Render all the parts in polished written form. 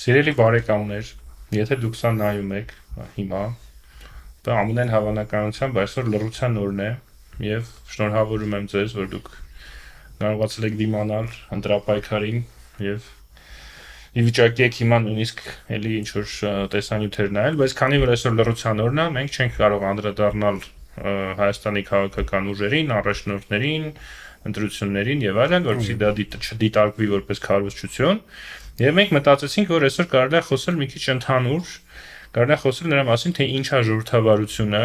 Սիրելի բարեկամներ, եթե դուք սա նայում եք հիմա, դա ամենայն հավանականությամբ այսօր լռության օրն է եւ շնորհավորում եմ ձեզ, որ դուք կարողացել եք դիմանալ ընտրապայքարին եւ ի վիճակի եք հիմա նույնիսկ էլի ինչ որ տեսանյութեր նայել, բայց քանի որ այսօր լռության օրն է, մենք չենք կարող անդրադառնալ Հայաստանի քաղաքական ուժերին, առաջնորդներին, ընտրություններին եւ այլն, որովհետեւ դա չդիտարկվի որպես քարոզչություն, եւ մենք մտածեցինք, որ այսօր կարելի է խոսել մի քիչ ընդհանուր, կարելի է խոսել նրա մասին, թե ինչ է ժողովրդավարությունը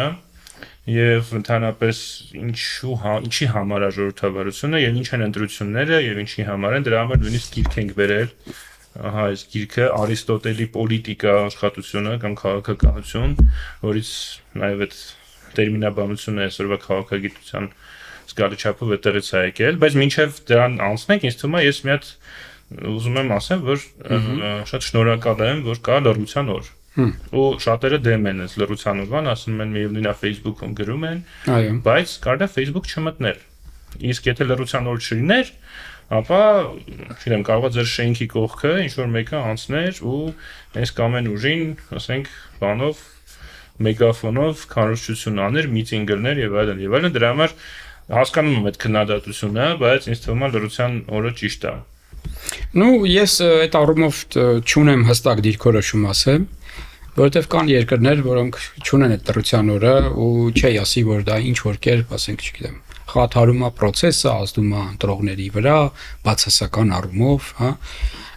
եւ ընդհանրապես ինչի համար է ժողովրդավարությունը եւ ինչ են ընտրությունները եւ ինչի համար են, դրա համար նույնիսկ գիրք ենք վերել, ահա այս գիրքը Արիստոտելի պոլիտիկա աշխատությունը կամ քաղաքականություն, որից նաեւ այդ տերմինաբանությունը այսօրվա քաղաքագիտության զգալի չափով այդտեղից է եկել, բայց մինչև դրան անցնենք, ինձ թվում է ես մի հատ ուզում եմ ասեմ, որ շատ շնորհակալ եմ, որ կա լռության օր։ Ու շատերը դեմ են այս լռության օրվան, ասում են միևնույն է Facebook-ում գրում են, բայց կարելի է Facebook չմտնել։ Իսկ եթե լռության օր չլիներ, ապա չգիտեմ, կարող է ձեր շենքի կողքը ինչ որ մեկը անցներ ու այս կամ այն ուժին, ասենք, բանով մեգաֆոնով քարոզչություն աներ, միտինգ գրներ եւ այլն եւ այլն, դրա համար հասկանում եմ այդ քննադատությունը, բայց ինձ թվում է լռության օրը ճիշտ է։ Ну, ես այդ առումով չունեմ հստակ դիրքորոշում ասեմ, որովհետեւ կան երկրներ, որոնք չունեն այդ լռության օրը ու չի ասի, որ դա ինչ որ կերպ, ասենք, չգիտեմ, խաթարում է process-ը, ազդում է ընտրողների վրա, բացասական առումով, հա։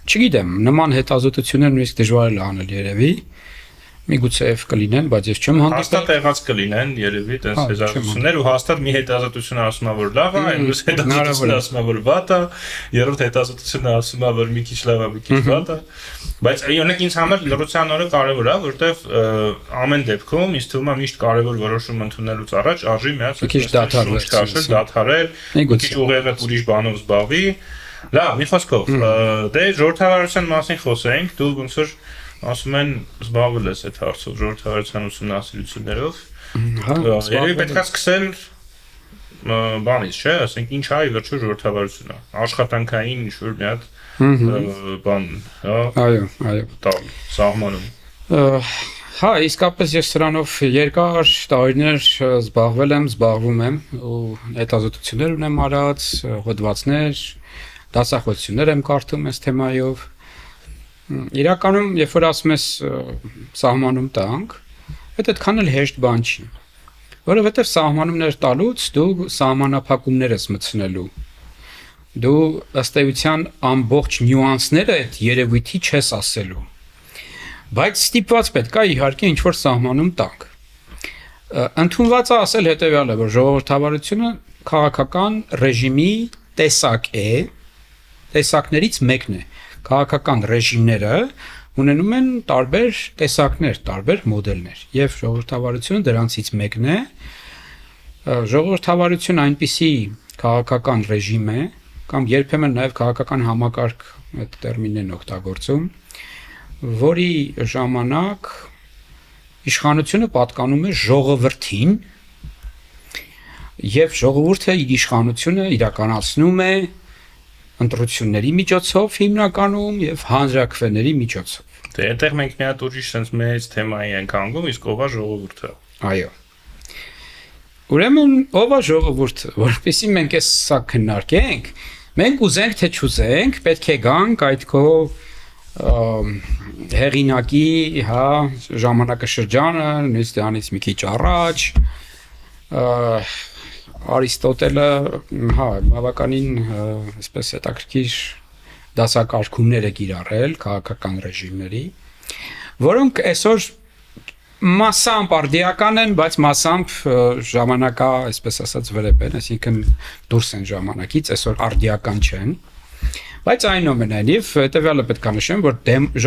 Չգիտեմ, նման հետազոտություններ նույնիսկ դժվար է անել երևի։ Միգուցե կլինեն, բայց ես չեմ հանդիպել։ Հաստատ եղած կլինեն, երևի, տես հետազոտություններ ու հաստատ մի հետազոտությունը ասում է, որ լավ է, մյուս հետազոտությունը ասում է, որ վատ է, երրորդ հետազոտությունը ասում է, որ մի քիչ լավ է, մի քիչ վատ է։ Բայց օրինակ ինձ համար լռության օրը կարևոր է, որովհետև ամեն դեպքում ինձ թվում է միշտ կարևոր որոշում ընդունելուց առաջ արժի միած դադարել, մի քիչ ուղեղը ուրիշ բանով զբաղվի։ Լավ, մի խոսքով, դե ժողովրդավարության մասին խոսենք, դու ոնց որ ասում են զբաղվել ես այդ հարցով ժողովրդավարության ուսումնասիրություններով։ Երևի պետք է սկսել բանից, չէ՞, ասենք ինչ է վերջո ժողովրդավարությունը։ Աշխատանքային ինչ-որ մի հատ բան, հա։ Այո, սահմանում։ Հա, իսկապես ես սրանով երկար տարիներ զբաղվում եմ ու հետազոտություններ ունեմ արած, հոդվածներ, դասախոսություններ եմ կարդում այս թեմայով։ Իրականում, երբ որ ասում ես սահմանում տանք, այդքան էլ հեշտ բան չի, որովհետև սահմանումներ տալուց դու սահմանափակումներ ես մտցնելու, դու ըստ էության ամբողջ նյուանսները այդ երևույթի չես ասելու, բայց ստիպված պետք է իհարկե ինչ-որ սահմանում տանք։ Ընդունված է ասել հետևյալը, որ ժողովրդավարությունը քաղաքական ռեժիմի տեսակ է, տեսակներից մեկն է։ Քաղաքական ռեժիմները ունենում են տարբեր տեսակներ, տարբեր մոդելներ, եւ ժողովրդավարությունը դրանցից մեկն է։ Ժողովրդավարությունը այնպիսի քաղաքական ռեժիմ է, կամ երբեմն նաեւ քաղաքական համակարգ այդ տերմինն են օգտագործում, որի ժամանակ իշխանությունը պատկանում է ժողովրդին, եւ ժողովուրդը իր իշխանությունը իրականացնում է ընտրությունների միջոցով հիմնականում եւ հանրակրվեների միջոցով։ Դե այդտեղ մենք մի հատ ուրիշ sense մեծ թեմայի ենք հանգում, իսկ ով է ժողովուրդը։ Այո։ Ուրեմն ով է ժողովուրդը, որովհետեւ մենք սա քննարկենք, մենք ուզենք թե չուզենք, պետք է գանք այդ քո հեղինակի, հա, ժամանակաշրջանը, նույնիսկ դրանից մի քիչ առաջ, Արիստոտելը, հա, բավականին այսպես հետաքրքիր դասակարգումներ է կիրառել քաղաքական ռեժիմների, որոնք այսօր մասամբ արդիական են, բայց մասամբ ժամանակա, այսպես ասած, վրեպ են, այսինքն դուրս են ժամանակից, այսօր արդիական չեն, բայց այնուամենայնիվ հետևյալը պետք է նշեմ, որ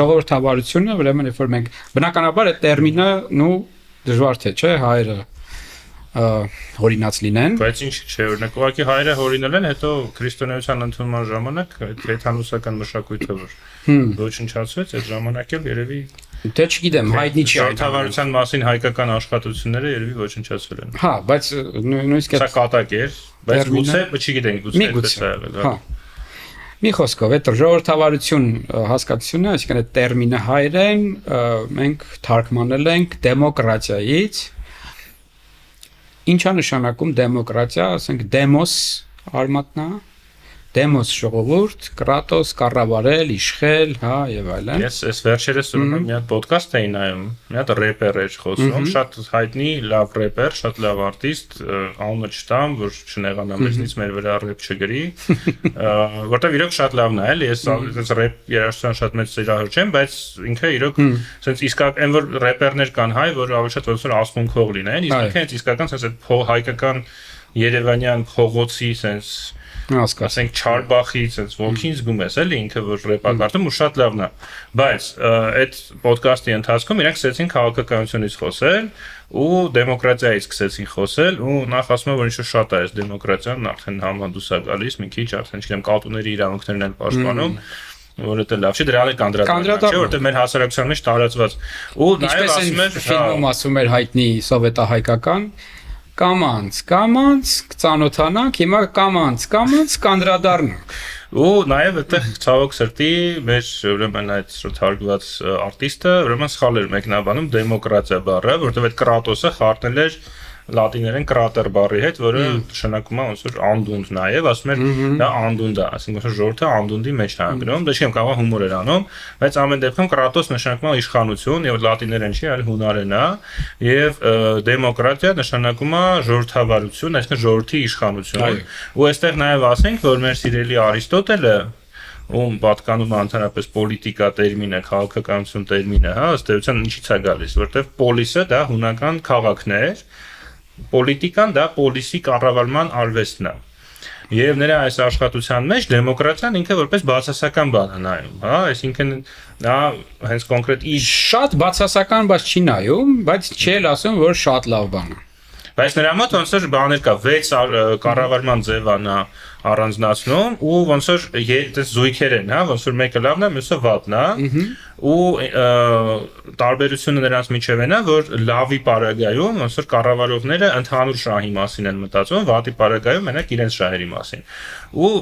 ժողովրդավարությունը, ուրեմն երբ որ մենք բնականաբար այդ տերմինը, դժվար թե չէ, հայերը հորինած լինեն, բայց ինչ չէ, օրինակ ուղղակի հայերը հորինել են, հետո քրիստոնեության ընդունման ժամանակ այդ հեթանոսական մշակույթը որ ոչնչացվեց, այդ ժամանակ էլ երևի դե չգիտեմ, հայտնի չի ժողովրդավարության մասին հայկական աշխատությունները երևի ոչնչացվել են։ Հա, բայց նույնիսկ սա կատակ էր, բայց գուցե, չգիտենք, գուցե այդպես է եղել, հա։ Մի խոսքով այդ ժողովրդավարություն հասկացությունը, այսինքն այդ տերմինը հայերեն մենք թարգմանել ենք դեմոկրատիայից։ Ինչա նշանակում դեմոկրատիա, ասենք դեմոս արմատնա, դեմոս ժողովուրդ, կրատոս կառավարել, իշխել, հա եւ այլն։ Ես այս վերջերս ուրեմն մի հատ ոդկաստ էի նայում, մի հատ рэպեր էր խոսում, շատ հայտնի լավ рэպեր, շատ լավ արտիստ, անունը չտամ, որ չնեղանա մեզնից մեր վրա рэպ չգրի, որտեվ իրոք շատ լավն է, էլի, ես այս րեփ երաժշտության շատ մեծ սիրահար չեմ, բայց ինքը իրոք sense իսկական այն որ рэպերներ կան հայ, որ ավելի շատ ոնց որ ասմունքող լինեն, իսկ ինքը իսկական sense այդ հայկական Երևանյան փողոցի sense ասենք Չարբախից այս ոգին զգում ես էլի ինքը որ ռեպակարտում ու շատ լավն է բայց այդ ոդկասթի ընթացքում իրենք սկսեցին քաղաքականությունից խոսել ու դեմոկրատիայից սկսեցին խոսել ու նախ ասում եմ որ ինչ-որ շատ է այս դեմոկրատիան արդեն համանդուս է գալիս մի քիչ արդեն չգիտեմ կատուների իրավունքներն են պաշտպանում որ դա լավ չի դրան է կանդրադառնում չէ որտեղ մեր հասարակության մեջ տարածված ու նաև ասում են ֆիլմում ասում էր հայտնի սովետահայկական Կամանց կծանոթանանք, հիմա կամանց կանդրադառնանք։ Ու նաև այդտեղ ցավոք սրտի մեր ուրեմն այդ թարգված արտիստը ուրեմն սխալ էր մեկնաբանում դեմոկրատիա բառը, որովհետև այդ կրատոսը խառնել էր լատիներեն կրատեր բառի հետ, որը նշանակում է ոնց որ անդունդ նաև, ասում էր դա անդունդ է, այսինքն ժողովուրդը անդունդի մեջ է անգնում, դա չեմ կարող հումոր էր անում, բայց ամեն դեպքում կրատոս նշանակում է իշխանություն, եւ լատիներեն չի, այլ հունարեն է, եւ դեմոկրատիա նշանակում է ժողովրդավարություն, այսինքն ժողովրդի իշխանություն։ Ու այստեղ նաև ասենք, որ մեր սիրելի Արիստոտելը ում պատկանում է ընդհանրապես պոլիտիկա տերմինը, քաղաքականություն տերմինը, հա, ըստ էության ինչից է գալիս, որտեղ պոլիսը դա հունական քաղաքն էր, պոլիտիկան դա պոլիսի կառավարման արվեստն է։ Եվ նրա այս աշխատության մեջ դեմոկրատիան ինքը որպես բացասական բան է նայում, հա, այսինքն դա հենց կոնկրետ շատ բացասական բաց չի նայում, բայց չի ասում, որ շատ լավ բան է։ Բայց նրա մոտ ոնց որ բաներ կա 6 կառավարման ձև անա առանձնացնում ու ոնց որ այդպես զույգեր են, հա, ոնց որ մեկը լավն է, մյուսը վատն է ու տարբերությունը նրանց միջև է նա, որ լավի պարագայում ոնց որ կառավարողները ընդհանուր շահի մասին են մտածում, վատի պարագայում մենակ իրենց շահերի մասին։ Ու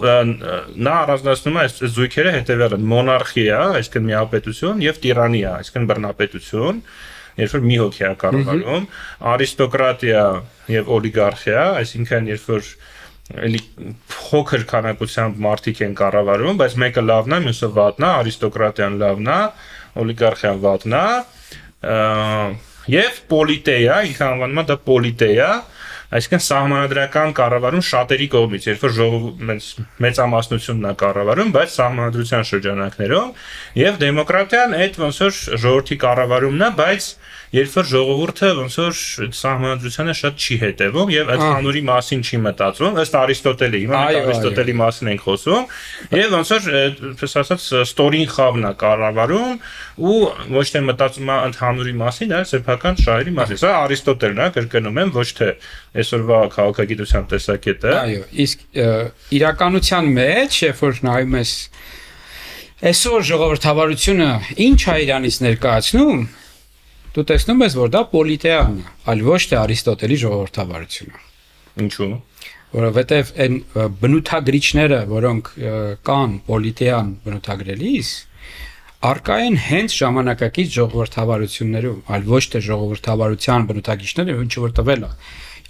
նա առանձնացնում է այս զույգերը հետևյալը՝ մոնարխիա, այսինքն միապետություն եւ տիրանիա, այսինքն բռնապետություն երբ որ մի հոգի է կառավարում, արիստոկրատիա եւ օլիգարխիա, այսինքն երբ որ էլի փոքր քանակությամբ մարդիկ են կառավարում, բայց մեկը լավն է, մյուսը վատն է, արիստոկրատիան լավն է, օլիգարխիան վատն է, եւ պոլիտեյա, ինքը անվանում է դա պոլիտեյա, այսինքն սահմանադրական կառավարում շատերի կողմից, երբ որ մեծամասնությունն է կառավարում, բայց սահմանադրության շրջանակներում, եւ դեմոկրատիան այդ ոնց որ ժողովրդի կառավարումն է, բայց երբ որ ժողովուրդը ոնց որ սահմանադրությանը շատ չի հետևում եւ ընդհանուրի մասին չի մտածում, ըստ Արիստոտելի, հիմա մենք Արիստոտելի մասին ենք խոսում, եւ ոնց որ այսպես ասած ստորին խավն է կառավարում ու ոչ թե մտածում է ընդհանուրի մասին, այլ սեփական շահերի մասին։ Սա Արիստոտելն է, կրկնում եմ, ոչ թե այսօրվա քաղաքագիտության տեսակետը։ Այո, իսկ իրականության մեջ, երբ որ նայում ես այսօր ժողովրդավարությունը ինչ է իրանից ներկայացնում, դու տեսնում ես, որ դա պոլիտեան է, այլ ոչ թե Արիստոտելի ժողովրդավարությունը։ Ինչու՞։ Որովհետև այն բնութագրիչները, որոնք կան պոլիտեան բնութագրելիս, արկա են հենց ժամանակակից ժողովրդավարություններում, այլ ոչ թե ժողովրդավարության բնութագրիչները, ինչը որ տվել է։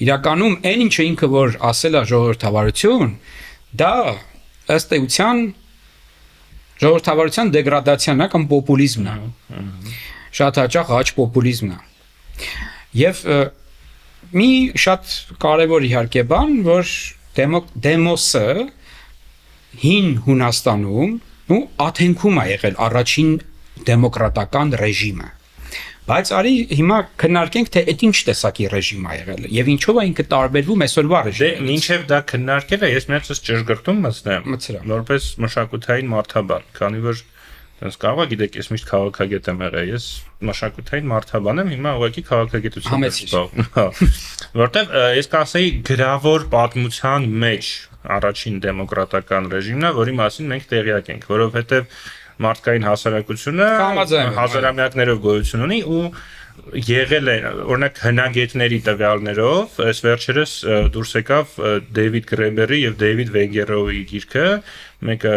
Իրականում այն ինչը ինքը որ ասել է ժողովրդավարություն, դա ըստ էության ժողովրդավարության դեգրադացիան է կամ պոպուլիզմն է։ Շատ հաճախ աճ պոպուլիզմն է։ Եվ մի շատ կարևոր իհարկե բան, որ դեմոսը հին Հունաստանում ու Աթենքում է եղել առաջին դեմոկրատական ռեժիմը։ Բայց արի հիմա քննարկենք թե այդ ինչ տեսակի ռեժիմ է եղել եւ ինչով է ինքը տարբերվում այսօրվա ռեժիմից։ Դե մինչեւ դա քննարկելը ես միած ճշգրտում մտցնեմ որպես մշակութային մարդաբան, քանի որ Դες կարող է գիտեք, ես միշտ քաղաքագետ եմ եղել, ես մշակութային մարդաբան եմ, հիմա ուղղակի քաղաքագիտությամբ եմ զբաղվում։ Որտեվ ես կասեի գրավոր պատմության մեջ առաջին դեմոկրատական ռեժիմն է, որի մասին մենք տեղյակ ենք, որովհետև մարդկային հասարակությունը հազարամյակներով գոյություն ունի ու եղել է օրինակ հնագետների տվյալներով, այս վերջերս դուրս եկավ Դեյվիդ Գրեբերի եւ Դեյվիդ Վեգերոյի գիրքը, մեկը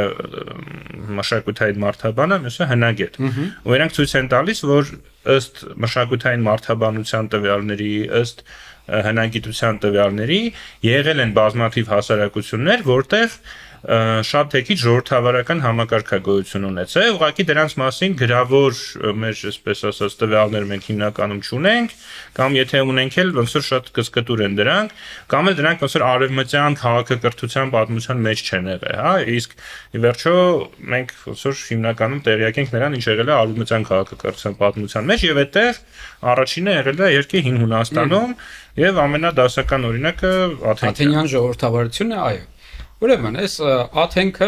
մշակութային մարդաբան է, մյուսը հնագետ։ Ու իրանք ցույց են տալիս, որ ըստ մշակութային մարդաբանության տվյալների, ըստ հնագիտության տվյալների եղել են բազմաթիվ հասարակություններ, որտեղ շատ թեքիչ ժողովրդավարական համակարգագոյություն ունեցել, ուղղակի դրանց մասին գրավոր մեր, այսպես ասած, տվյալներ մենք հիմնականում չունենք, կամ եթե ունենք էլ ոնց որ շատ կսկտուր են դրանք, կամ էլ դրանք ոնց որ արևմտյան քաղաքակրթության պատմության մեջ չեն եղել, հա, իսկ ի վերջո մենք ոնց որ հիմնականում տեղյակ ենք նրան, ինչ եղել է արևմտյան քաղաքակրթության պատմության մեջ, եւ այդտեղ առաջինը եղել է երկի հին Հունաստանում, եւ ամենադասական օրինակը Աթենյան ժողովրդավարությունը, այո։ Ուրեմն, այս Աթենքը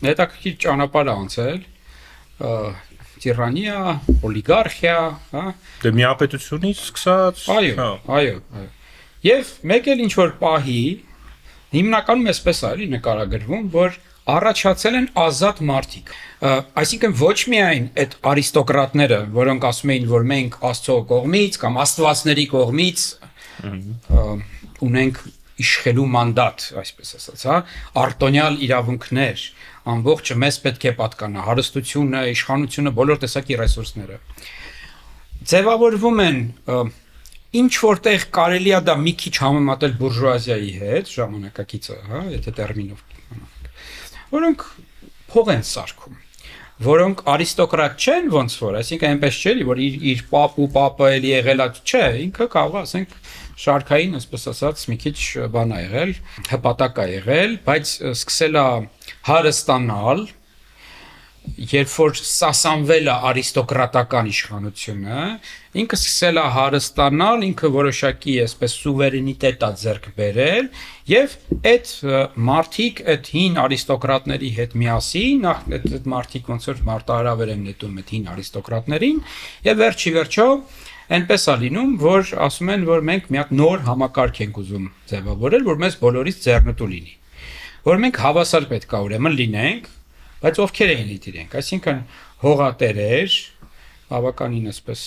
հետաքրքիր ճանապարհ է անցել, տիրանիա, օլիգարխիա, հա։ Դե միապետությունից սկսած, այո։ Եվ մեկ էլ ինչ որ պահի հիմնականում էսպես է էլի նկարագրվում, որ առաջացել են ազատ մարդիկ։ Այսինքն ոչ միայն այդ արիստոկրատները, որոնք ասում էին, որ մենք Աստծո կողմից կամ աստվածների կողմից ունենք իշխելու մանդատ, այսպես ասած, հա, արտոնյալ իրավունքներ, ամբողջը մեզ պետք է պատկանա, հարստությունը, իշխանությունը, բոլոր տեսակի ռեսուրսները։ Ձևավորվում են ինչ որտեղ կարելի է դա մի քիչ համեմատել բուրժուազիայի հետ, ժամանակակիցը, հա, եթե տերմինով որոնք փող են սարքում, որոնք արիստոկրատ չեն ոնց որ, այսինքն այնպես չէ, որ իր պապ ու պապը էլի եղել է, չէ, ինքը կարող է ասենք շարքային, այսպես ասած, մի քիչ բան է եղել, հպատակ է եղել, բայց սկսել է հարստանալ, երբ որ սասանվել է արիստոկրատական իշխանությունը, ինքը սկսել է հարստանալ, ինքը որոշակի այսպես սուվերենիտետ է ձեռք բերել, եւ այդ մարդիկ, այդ հին արիստոկրատների հետ միասին, այդ մարդիկ ոնց որ մարտահրավեր են նետում այդ հին արիստոկրատներին, եւ վերջի վերջո այնպես է լինում, որ ասում են, որ մենք մի հատ նոր համակարգ ենք ուզում ձևավորել, որ մեզ բոլորից ձեռնտու լինի։ Որ մենք հավասար պետք է ուրեմն լինենք, բայց ովքեր էին իրենք, այսինքն հողատերեր, բավականին այսպես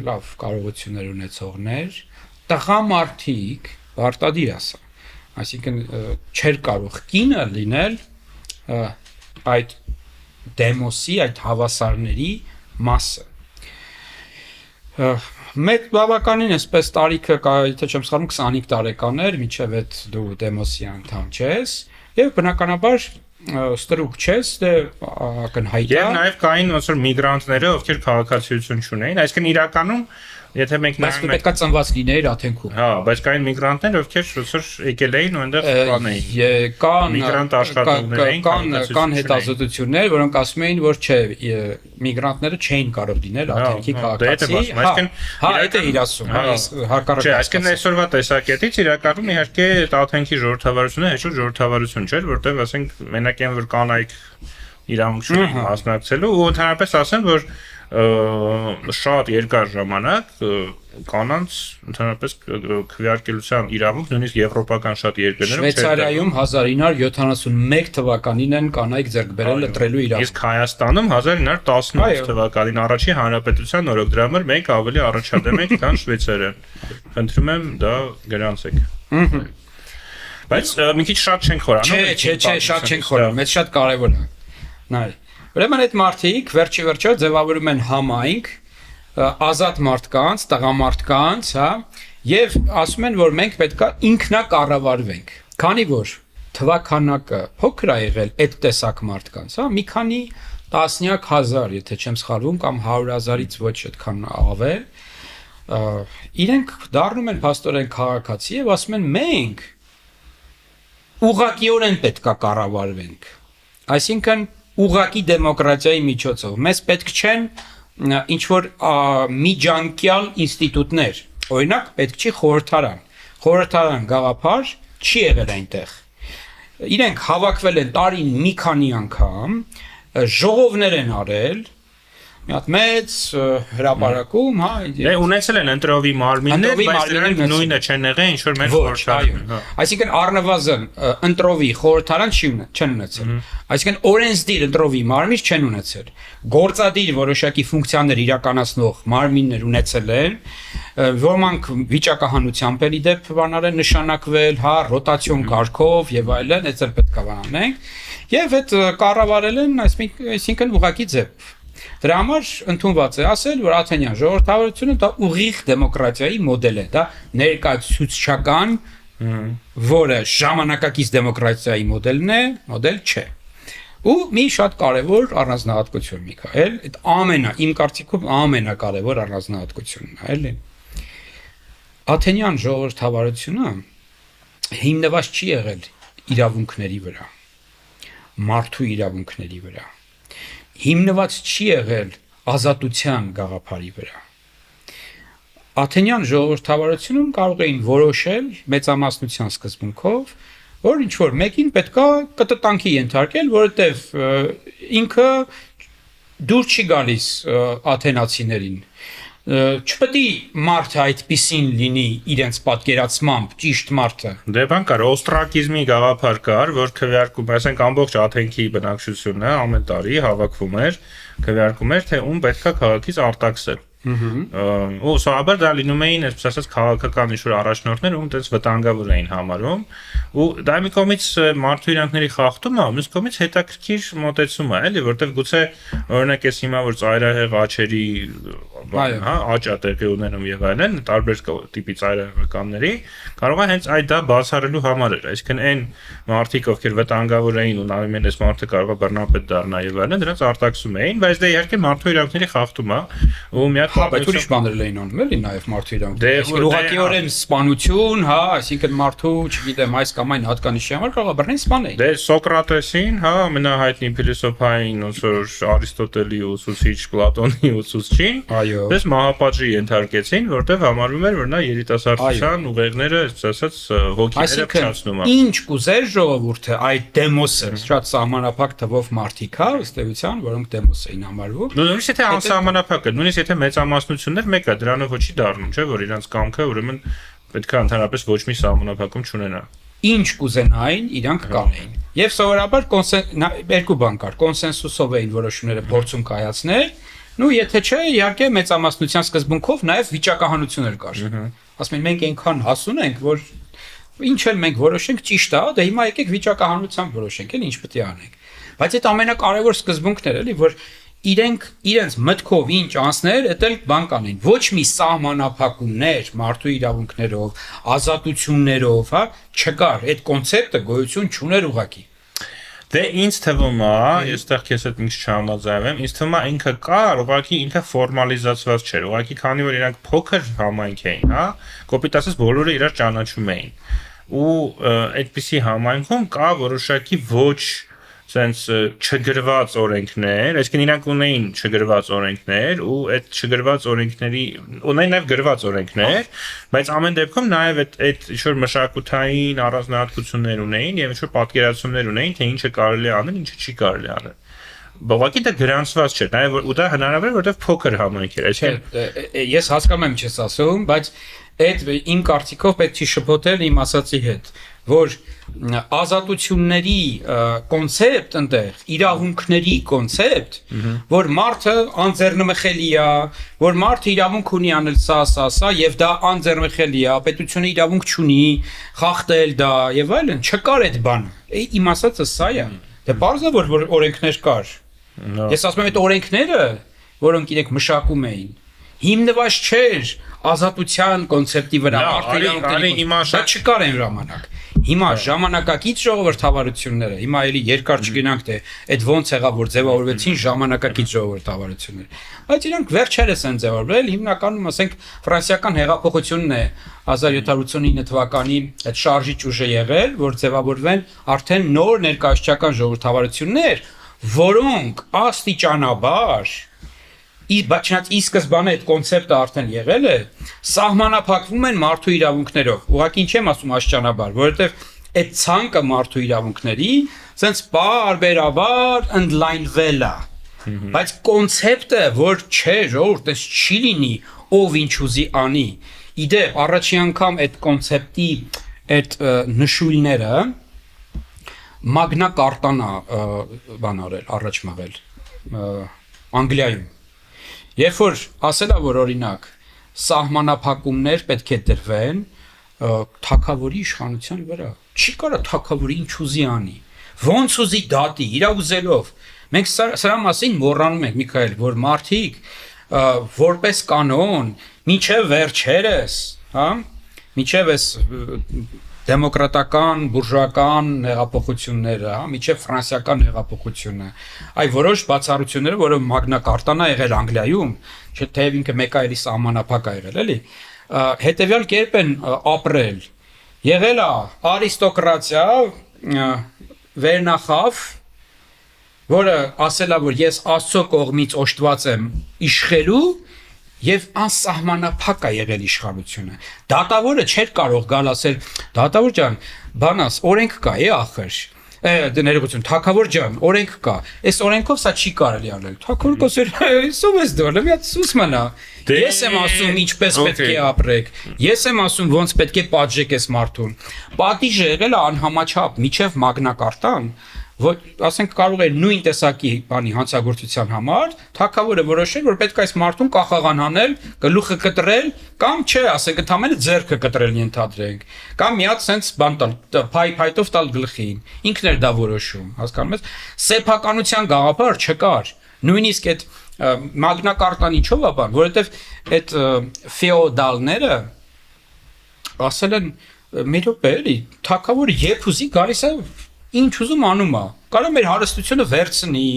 լավ կարողություններ ունեցողներ, տղամարդիկ, պարտադիր ասա, այսինքն չէր կարող կինը լինել այդ դեմոսի, այդ հավասարների մասը։ Մեկ բավականին այսպես տարիքը, եթե չեմ սխալվում, 25 տարեկան էր, մինչև այդ դու դեմոսի անդամ չես, եւ բնականաբար ստրուկ չես, դե ակնհայտ է։ Եվ նաև կային ոնց որ միգրանտները, ովքեր քաղաքացիություն չունեին, այսինքն իրականում եթե մենք նայում ենք, պետք է ծնված լինեիր Աթենքում։ Հա, բայց կային միգրանտներ, ովքեր ոնց եկել էին ու այնտեղ կանեին։ Կան միգրանտ աշխատողներ էին, կան հետազոտություններ, որոնք ասում էին, որ չէ, միգրանտները չէին կարող լինել Աթենքի քաղաքացի։ Հա, դա է իր ասում, հակառակը։ Չէ, այսինքն այսօրվա տեսակետից իրականում իհարկե Աթենքի ժողովրդավարությունը հեշտ ժողովրդավարություն չէր, որտեղ ասենք մենակ այն որ կանայք իրավունք չունեն մասնակցելու ու ընդհանրապես ասեմ, որ շատ երկար ժամանակ կանանց ընդհանրապես քվեարկելության իրավունք նույնիսկ եվրոպական շատ երկրներում Շվեյցարիայում 1971 թվականին են կանայք ձեռք բերել լտրելու իրավունք։ Իսկ Հայաստանում 1918 թվականին առաջին հանրապետության օրոք մենք ավելի առաջադեմ ենք, քան Շվեյցարիան։ Խնդրում եմ դա գրանցեք։ Բայց մի քիչ շատ չենք խորանում։ Չէ, շատ չենք խորանում, մեծ շատ կարևոր է։ Նայ Ուրեմն այդ մարդիկ վերջի վերջո ձևավորում են համայնք, ազատ մարդկանց, տղամարդկանց, հա, եւ ասում են, որ մենք պետք է ինքնակառավարվենք։ Քանի որ թվականակը փոքր է եղել այդ տեսակ մարդկանց, հա, մի քանի տասնյակ հազար, եթե չեմ սխալվում, կամ 100,000-ից ոչ այդքան ավել, իրենք դառնում են փաստորեն քաղաքացի եւ ասում են մենք ուղղակիորեն պետք է կառավարվենք։ Այսինքն ուղղակի դեմոկրատիայի միջոցով մեզ պետք չեն ինչ որ միջանկյալ ինստիտուտներ, օրինակ պետք չի խորհրդարան գաղափար չի եղել այնտեղ։ Իրենք հավաքվել են տարին մի քանի անգամ, ժողովներ են արել, մի հատ մեծ հրապարակում, հա, դե ունեցել են ընտրովի մարմիններ, բայց դրանք նույնը չեն եղել, ինչ որ մեր խորհրդարանը։ Այսինքն առնվազն ընտրովի խորհրդարան չեն ունեցել։ Այսինքն օրենսդիր ընտրովի մարմին չեն ունեցել։ Գործադիր որոշակի ֆունկցիաներ իրականացնող մարմիններ ունեցել են, ոմանք վիճակահանությամբ են իդեպ բանալ են նշանակվել, հա, ռոտացիոն կարգով եւ այլն, այդ էլ պետք է բանանենք։ Եվ այդ կառավարել են, այսինքն ուղղակի ձև։ Դրա համար ընդունված է ասել, որ Աթենյան ժողովրդավարությունը դա ուղիղ դեմոկրատիայի մոդել է, դա ներկայացուցչական, որը ժամանակակից դեմոկրատիայի մոդելն է, մոդել չէ։ Ու մի շատ կարևոր առանձնահատկություն, Միքայել, այդ իմ կարծիքով ամենակարևոր առանձնահատկությունն է, էլի։ Աթենյան ժողովրդավարությունը հիմնված չի եղել իրավունքների վրա, մարդու իրավունքների վրա, հիմնված չի եղել ազատության գաղափարի վրա։ Աթենյան ժողովրդավարությունում կարող էին որոշել մեծամասնության սկզբունքով, որ ինչ որ մեկին պետքա կտտանքի ենթարկել, որովհետև ինքը դուր չի գալիս աթենացիներին։ Չպետք է մարդը այդպիսին լինի իրենց պատկերացմամբ ճիշտ մարդը։ Դե բան կար, օստրակիզմի գաղափար կար, որ քվեարկում, այսինքն ամբողջ Աթենքի բնակչությունը ամեն տարի հավաքվում էր, քվեարկում էր, թե ում պետքա քաղաքից արտաքսել։ Ու սովորաբար դա լինում էին, այսպես ասած, քաղաքական ինչ-որ առաջնորդներ, ում այդպես վտանգավոր էին համարում, ու դա մի կողմից մարդու իրավունքների խախտում է, մյուս կողմից հետաքրքիր մոտեցում է, էլի, որտեղ գուցե օրինակ էս հիմա որ ծայրահեղ աչերի, հա, աճա տեղի ունենում եւ այլն, տարբեր տիպի ծայրահեղականների, կարող է հենց այդ դա բացառելու համար էր, այսինքն այն մարդիկ, ովքեր վտանգավոր էին ու նայում են, այս մարդը կարող է բռնապետ դառնա եւ այլն, դրանց արտաքսում էին, բայց դա իհարկե մարդու իրավունքների խախտում է, ու մի հատ բայց ուրիշ բաներ էին անում, էլի նաև մարդու իրավունքները։ Ուղղակիորեն սպանություն, հա, այսինքն մարդու, չգիտեմ, այս կամ այն հատկանիշի համար կարող է բռնել սպանել։ Դե Սոկրատեսին, հա, ամենահայտնի փիլիսոփային ոնց Արիստոտելի ուսուցիչ, Պլատոնի ուսուցչին, դες մահապատժի ենթարկեցին, որտեղ համարվում էր, որ նա երիտասարդության ուղեղները, այսպես ասած, հոգիները փչացնում է։ Ինչ կուզեր ժողովուրդը այդ դեմոսը, շատ սահմանափակ թվով մարդիկ, հա, ըստ էության, որոնք դեմոս էին համարվում։ Նույնիսկ եթե անսահմանափակ է, նույնիսկ եթե մեծամասնություններ մեկը դրանով ոչի դառնում, չէ, որ իրանց կամքը ուրեմն պետք է ընդհանրապես ոչ մի սահմանափակում չունենա։ Ինչ կուզենային, իրանք կանեին։ Եվ սովորաբար երկու բան կար, կոնսենսուսով էին որոշումները փորձում կայացնել, ու եթե չէ, իհարկե մեծամասնության սկզբունքով նաև վիճակահանություն էր կար։ Ասում են մենք այնքան հասուն ենք, որ ինչ էլ մենք որոշենք ճիշտ է, դե հիմա եկեք վիճակահանությամբ որոշենք, էլ ինչ պետք է անենք։ Բայց այդ ամենակարևոր սկզբունքն էր, էլի, որ իրենց մտքով ինչ անցներ, դա էլ բան կանեն։ Ոչ մի սահմանափակումներ մարդու իրավունքներով, ազատություններով, հա, չկար, այդ կոնցեպտը գոյություն չուներ ուղղակի։ Դե ինձ թվում է, այստեղ քեզ հետ ինձ չհամաձայնեմ, ինձ թվում է ինքը կար, ուղղակի ինքը ֆորմալիզացված չէր, ուղղակի քանի որ իրանք փոքր համայնք էին, հա, կոպիտ ասած բոլորը իրար ճանաչում էին։ Ու այդպիսի համայնքում կա որոշակի ոչ sense չգրված օրենքներ, այսինքն իրանք ունեին չգրված օրենքներ ու այդ չգրված օրենքների ունեին նաև գրված օրենքներ, բայց ամեն դեպքում նաև այդ ինչ-որ մշակութային առանձնահատկություններ ունեին եւ ինչ-որ պատկերացումներ ունեին, թե ինչը կարելի է անել, ինչը չի կարելի անել։ Բավականին դա գրանցված չէր, նաև ու դա հնարավոր է, որովհետեւ փոքր համայնք էր, այսինքն ես հասկանում եմ ինչ ես ասում, բայց այդ իմ կարծիքով պետք է շփոթել իմ ասացի հետ, որ ազատությունների կոնցեպտ այնտեղ, իրավունքների կոնցեպտ, որ մարդը անձեռնմխելի է, որ մարդը իրավունք ունի անել սա եւ դա անձեռնմխելի է, պետությունը իրավունք չունի խախտել դա եւ այլն, չկար այդ բանը։ Իմ ասածը սա է։ Դե բարձր է որ օրենքներ կար։ Ես ասում եմ այդ օրենքները, որոնք իրենք մշակում էին, հիմնված չէր ազատության կոնցեպտի վրա, դա չկար այն ժամանակ։ Հիմա ժամանակակից ժողովրդավարությունները, հիմա էլի երկար չգնանք թե այդ ոնց եղավ որ ձևավորվեցին ժամանակակից ժողովրդավարությունները։ Բայց իրանք վերջերս են ձևավորվել, հիմնականում ասենք ֆրանսիական հեղափոխությունն է 1789 թվականի այդ շարժիչ ուժը եղել, որ ձևավորվեն արդեն նոր ներկայացչական ժողովրդավարություններ, որոնք աստիճանաբար բայց ի սկզբանե այդ կոնցեպտը արդեն եղել է, սահմանափակվում են մարդու իրավունքներով։ Ուղղակի ինչ եմ ասում աստիճանաբար, որովհետև այդ ցանկը մարդու իրավունքների, sense բարբերաբար ընդլայնվել է։ Բայց կոնցեպտը, որ չէ, ժողովուրդ, այս չի լինի, ով ինչ ուզի անի։ Իդեպ առաջի անգամ այդ կոնցեպտի այդ նշույլները Magna Carta-ն բան արել, առաջ մղել Անգլիայում։ Երբ որ ասելա, որ օրինակ սահմանափակումներ պետք է դրվեն թագավորի իշխանության վրա։ Չի կարող թագավորը ինչ ուզի անի։ Ոնց ուզի դատի, իր ուզելով։ Մենք սրա մասին մոռանում ենք, Միքայել, որ մարդիկ որպես կանոն, մինչև վերջերս, հա, մինչև այս դեմոկրատական, բուրժուական հեղափոխությունները, հա, մինչև ֆրանսիական հեղափոխությունը, այ որոշ բացառությունները, որով Magna Carta-ն է եղել Անգլիայում, չէ՞ թեև ինքը մեկ այլի սահմանափակ է եղել, էլի, հետևյալ կերպ են ապրել։ Եղել է արիստոկրատիա, վերնախավ, որը ասել է, որ ես Աստծո կողմից օժտված եմ իշխելու եւ անսահմանափակ է եղել իշխանությունը։ Դատավորը չէր կարող գալ ասել, դատավոր ջան, բանաս, օրենք կա, ախր։ Ներողություն, թագավոր ջան, օրենք կա։ Այս օրենքով սա չի կարելի անել։ Թագավորը կասեր, «Սով ես դու, լավ, սուս մնա։ Ես եմ ասում ինչպես պետք է ապրեք։ Ես եմ ասում ոնց պետք է պատժեք այս մարդուն»։ Պատիժը եղել է անհամաչափ միջև Magna Carta-ն, որ ասենք կարող է նույն տեսակի բանի հանցագործության համար թագավորը որոշել, որ պետք է այս մարդուն կախաղան անել, գլուխը կտրել կամ չէ, ասենք ընդամենը ձեռքը կտրել ենթադրենք, կամ մի հատ sense բան տալ, փայտով տալ գլխին։ Ինքն էր դա որոշում, հասկանում ես։ Սեփականության գաղափար չկար։ Նույնիսկ այդ Magna Carta-ն ինչով է բան, որովհետև այդ ֆեոդալները ասել են մեր օպերի թագավորը երբ ուզի գալիս է ինչ ուզում անում է, կարող մեր հարստությունը վերցնի,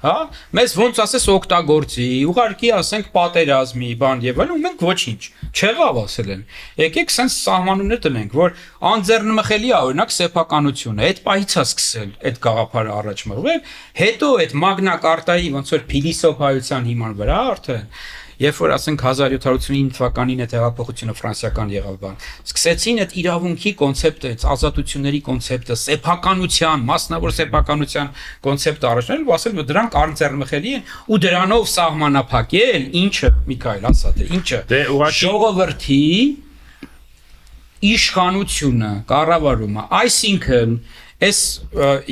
հա, մեզ ոնց ասես օգտագործի, ուղարկի ասենք պատերազմի, բան եւ այլն, ու մենք ոչինչ, չեղավ ասել են։ Եկեք sense սահմանումներ տնենք, որ անձեռնմխելի է օրինակ սեփականությունը, այդ պահից է սկսել այդ գաղափարը առաջ մղվել, հետո այդ Magna Carta-ի ոնց որ փիլիսոփայության հիման վրա արդեն Երբ որ ասենք 1789 թվականին այդ հեղափոխությունը ֆրանսիական եղավ բան, սկսեցին այդ իրավունքի կոնցեպտը, ազատությունների կոնցեպտը, սեփականության, մասնավոր սեփականության կոնցեպտը առաջնել ու ասել, որ դրանք անձեռնմխելի են ու դրանով սահմանափակել, ինչը, Միքայել, ասա թե ինչը, ժողովրդի իշխանությունը, կառավարումը, այսինքն այս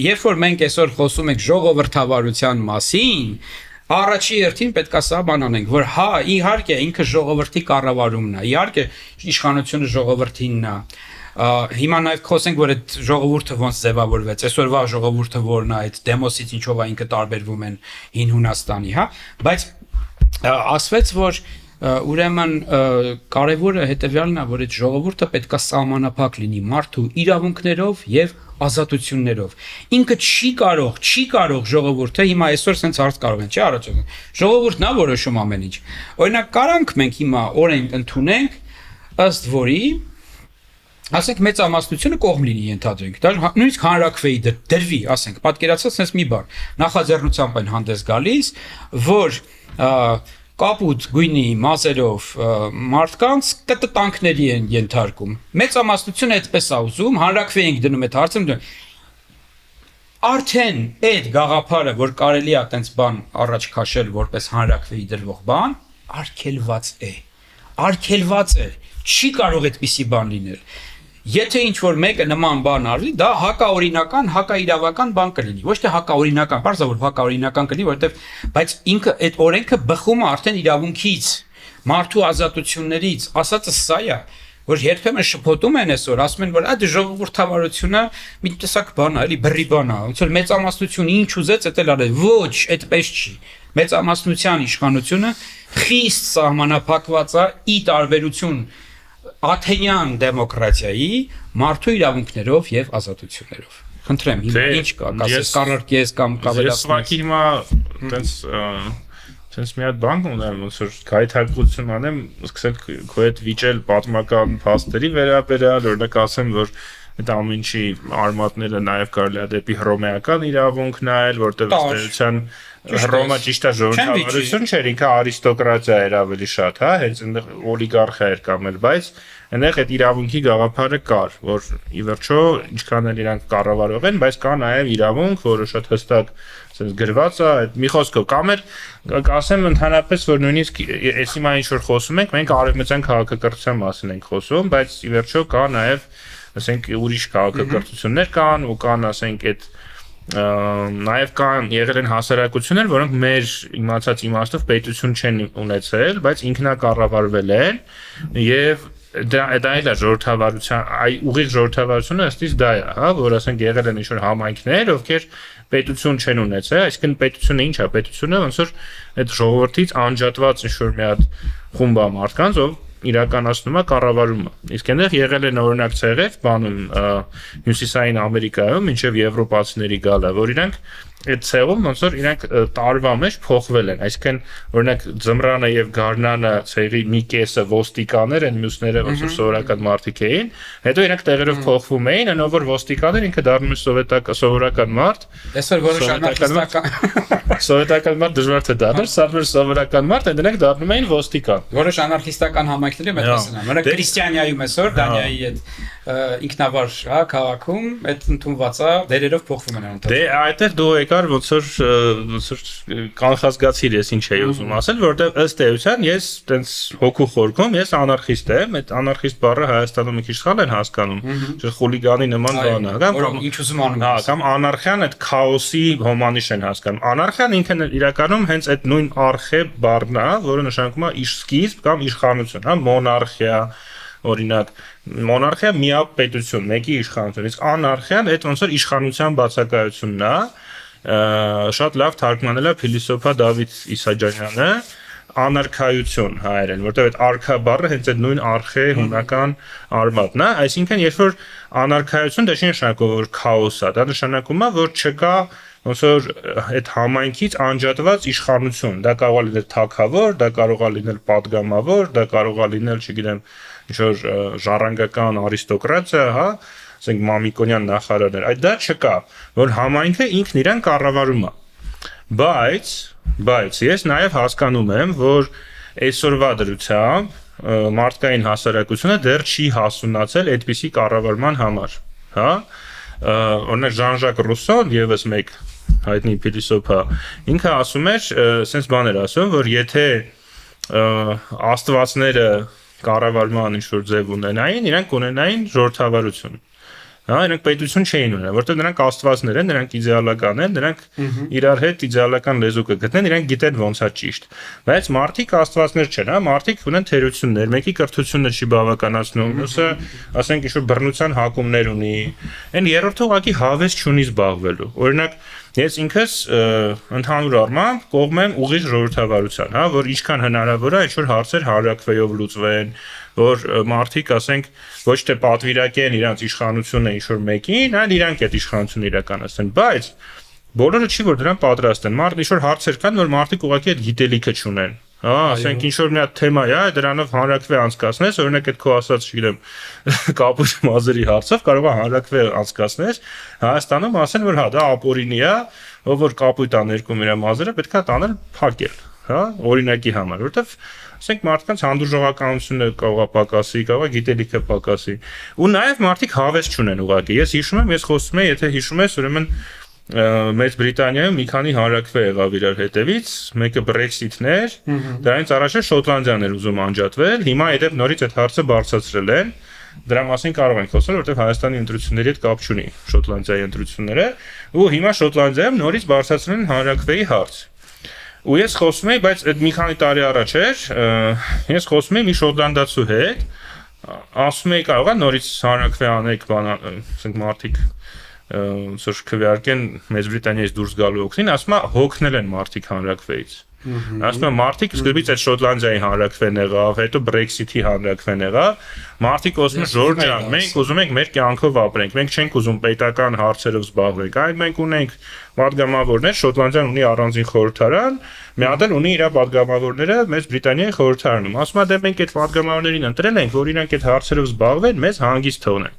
երբ որ մենք այսօր խոսում ենք ժողովրդավարության մասին, Առաջի երթին պետք է սա բան անենք, որ հա, իհարկե ինքը ժողովրդի կառավարումն է, իհարկե իշխանությունը ժողովրդինն է։ Հիմա նաև խոսենք, որ այդ ժողովուրդը ոնց ձևավորվեց, այսօրվա ժողովուրդը որն է, այդ դեմոսից ինչով է ինքը տարբերվում են հին Հունաստանի, հա, բայց ասվեց, որ ուրեմն կարևորը հետևյալն է, որ այդ ժողովուրդը պետք է սահմանափակ լինի մարդու իրավունքներով եւ ազատություններով։ Ինքը չի կարող ժողովուրդը հիմա այսօր sense հարց կարող են, չի առաջացնում։ Ժողովուրդն է որոշում ամեն ինչ։ Օրինակ կարանք մենք հիմա օրենք ընդունենք, ըստ որի ասենք մեծամասնությունը կողմ լինի ենթադրենք։ Դա նույնիսկ հանրակրվեի դրվի, ասենք, պատկերացրած sense մի բան։ Նախաձեռնությամբ են հանդես գալիս, որ կապուտ գույնի մազերով մարդկանց կտտանքների են ենթարկում։ Մեծամասնությունը այդպես է ուզում, հանրակրվեի ենք դնում այդ հարցը։ Արդեն այդ գաղափարը, որ կարելի է այտենց բան առաջ քաշել որպես հանրակրվեի դրվող բան, արգելված է։ Արգելված է։ Չի կարող այդպիսի բան լինել։ Եթե ինչ-որ մեկը նման բան արվի, դա հակաօրինական, հակաիրավական բան կլինի։ Ոչ թե հակաօրինական, բարձր հակաօրինական կլինի, որովհետև բայց ինքը այդ օրենքը բխում է արդեն իրավունքից, մարդու ազատություններից, ասածը սա է, որ երբեմն շփոթում են այսօր, ասում են, որ այդ ժողովրդավարությունը մի տեսակ բան է, էլի բռի բան է, ոնց որ մեծամասնությունը ինչ ուզեց, դա էլ արել։ Ոչ, այդպես չի։ Մեծամասնության իշխանությունը խիստ սահմանափակված է ի տարբերություն Աթենյան դեմոկրատիայի մարդու իրավունքներով եւ ազատություններով։ Խնդրեմ, հիմա ինչ կա, ասես կառարկես կամ կավելացնես։ Ես ուղղակի հիմա տենց մի հատ բան ունեմ, ոնց որ գայթակղություն անեմ, սկսել քո հետ վիճել պատմական փաստերի վերաբերյալ, օրինակ ասեմ, որ այդ ամեն ինչի արմատները նաև կարելի է դեպի հռոմեական իրավունք նայել, որտեղ ըստ էության Հռոմը ճիշտ է ժողովրդավարություն չէր, ինքը արիստոկրատիա էր ավելի շատ, հա, հենց այնտեղ օլիգարխիա էր կամ էլ, բայց այնտեղ այդ իրավունքի գաղափարը կար, որ ի վերջո ինչքան էլ իրանք կառավարող են, բայց կա նաև իրավունք, որը շատ հստակ ասես գրված է, այդ մի խոսքով կամ էլ կասեմ ընդհանրապես, որ նույնիսկ այս հիմա ինչ որ խոսում ենք, մենք արևմտյան քաղաքակրթության մասին ենք խոսում, բայց ի վերջո կա նաև, ասենք, ուրիշ քաղաքակրթություններ կան, ու կան, ասենք, այդ նաև կան եղել են հասարակություններ, որոնք մեր իմացած իմաստով պետություն չեն ունեցել, բայց ինքնակառավարվել են եւ դա էլ է ժողովրդավարության ուղիղ ժողովրդավարությունը ըստ իս դա է, հա, որ ասենք եղել են ինչ-որ համայնքներ, ովքեր պետություն չեն ունեցել, այսինքն պետությունը ինչ է, պետությունը ոնց որ այդ ժողովրդից անջատված ինչ-որ մի հատ խումբ է մարդկանց, ով իրականացնում է կառավարումը։ Իսկ այնտեղ եղել են օրինակ ցեղեր, բանում Հյուսիսային Ամերիկայում, մինչև եվրոպացիների գալը, որ իրանք այդ ցեղում ոնց որ իրանք տարվա մեջ փոխվել են, այսինքն օրինակ ձմռանը եւ գարնանը ցեղի մի կեսը ոստիկաններ են, մյուսները ոնց որ սովորական մարդիկ էին, հետո իրանք տեղերով փոխվում էին, այնով որ ոստիկաններ ինքը դառնում է սովորական մարդ, այսօր որոշ անարխիստական սովետական մարդ դժվար թե դառնար, սովորական մարդ, այնտեղ դառնում էին ոստիկան։ Որոշ անարխիստական համայնքների մեջ ասում են, օրինակ քրիստիանիայում այսօր Դանիայի այդ ինքնավար հա քաղաքում այդ ընդունված է դերերով փոխվում են այնտեղ։ Դե այդտեղ դու եկար ոնց որ կանխազգացիր ես ինչ էի ուզում ասել, որտեղ ըստ էության ես տենց հոգու խորքում ես անարխիստ եմ, այդ անարխիստ բառը Հայաստանում մի քիչ սխալ են հասկանում, չէ՞ խուլիգանի նման բան է, կամ ինչ ուզում անում։ Հա, կամ անարխիան այդ քաոսի հոմանիշ են հասկանում։ Անարխիան ինքն իրականում հենց այդ նույն արխե բառն է, որը նշանակում է սկիզբ կամ իշխանություն, հա, մոնարխիա, օրինակ մոնարխիա միակ պետություն, մեկի իշխանություն, իսկ անարխիան այդ ոնց որ իշխանության բացակայությունն է, շատ լավ թարգմանել է փիլիսոփա Դավիթ Իսաջանյանը, անարքայություն հայերեն, որտեղ այդ արքա բառը հենց այդ նույն արխե հունական արմատն է, այսինքն երբ որ անարքայություն դա չի նշանակում որ քաոս է, դա նշանակում է որ չկա ոնց որ այդ համայնքից անջատված իշխանություն, դա կարող է լինել թագավոր, դա կարող է լինել պատգամավոր, դա կարող է լինել, չգիտեմ, ինչ որ ժառանգական արիստոկրատիա, հա, ասենք Մամիկոնյան նախարարներ, այդ դա չկա, որ համայնքը ինքն իրան կառավարում է։ Բայց ես նաև հասկանում եմ, որ այսօրվա դրությամբ մարդկային հասարակությունը դեռ չի հասունացել այդպիսի կառավարման համար, հա։ Օրինակ Ժան-Ժակ Ռուսոն եւս մեկ հայտնի փիլիսոփա, ինքը ասում էր, sense բաներ ասում, որ եթե աստվածները կառավարման ինչ-որ ձև ունենային, իրանք ունենային ժողովրդավարություն։ Հա, իրանք պետություն չէին ունենա, որտեղ նրանք աստվածներ են, նրանք իդեալական են, նրանք իրար հետ իդեալական լեզու կգտնեն, իրանք գիտեն ոնց է ճիշտ։ Բայց մարդիկ աստվածներ չեն, հա, մարդիկ ունեն թերություններ, մեկի կրթությունը չի բավականացնում, մյուսը, ասենք, ինչ-որ բռնության հակումներ ունի։ Այն երրորդը ուղղակի հավես չունի զբաղվելու։ Օրինակ, ես ինքս ընդհանուր առմամբ կողմ եմ ուղիղ ժողովրդավարության, հա, որ ինչքան հնարավոր է ինչ-որ հարցեր հանրակրվեով լուծվեն, որ մարդիկ, ասենք, ոչ թե պատվիրակեն իրանց իշխանությունը ինչ-որ մեկին, այլ իրանք այդ իշխանությունը իրականացնեն, բայց բոլորը չի որ դրան պատրաստ են։ Մարդ ինչ-որ հարցեր կան, որ մարդիկ ուղղակի այդ գիտելիքը չունեն։ Հա, ասենք ինչ-որ մի հատ թեմա է, դրանով հանրակրվե անցկացնես, օրինակ այդ քո ասած, չգիտեմ, կապույտ մազերի հարցով կարող է հանրակրվե անցկացնես, Հայաստանում ասեն, որ հա, դա ապօրինի է, ով որ կապույտ է ներկում իր մազերը, պետք է տանել փակել, հա, օրինակի համար, որովհետև ասենք մարդկանց հանդուրժողականությունը կարող է պակասի, կարող է գիտելիքը պակասի։ Ու նաև մարդիկ հավես չունեն ուղղակի։ Ես հիշում եմ, ես խոսում եմ, եթե հիշում ես, ուրեմն Մեծ Բրիտանիայում մի քանի հանրակրվե եղավ իրար հետևից, մեկը Brexit-ն էր, դրանից առաջ Շոտլանդիան էր ուզում անջատվել, հիմա հետև նորից այդ հարցը բարձրացրել են։ Դրա մասին կարող ենք խոսել, որովհետև Հայաստանի ընտրությունների հետ կապ չունի Շոտլանդիայի ընտրությունները, ու հիմա Շոտլանդիայում նորից բարձրացրել են հանրակրվեի հարց։ Ու ես խոսում եի, բայց այդ մի քանի տարի առաջ էր, ես խոսում եի մի շոտլանդացու հետ, ասում եի կարող է նորից հանրակրվե անեք, ասենք մարդիկ սուրճ քվեարկեն Մեծ Բրիտանիայից դուրս գալու օգնին, ասում է հոգնել են մարդիկ հանրակրվեից։ Ասում է մարդիկ սկզբից այդ Շոտլանդիայի հանրակրվեն եղավ, հետո Brexit-ի հանրակրվեն եղավ, մարդիկ ասում են Ժորժ ջան, մենք ուզում ենք մեր կյանքով ապրենք, մենք չենք ուզում պետական հարցերով զբաղվենք, այլ մենք ունենք պատգամավորներ, Շոտլանդիան ունի առանձին խորհրդարան, մի հատ էլ ունի իր պատգամավորները Մեծ Բրիտանիայի խորհրդարանում։ Ասում է դե մենք այդ պատգամավորներին ընտրել ենք, որ իրանք այդ հարցերով զբաղվեն, մեզ հանգիստ թողնեն։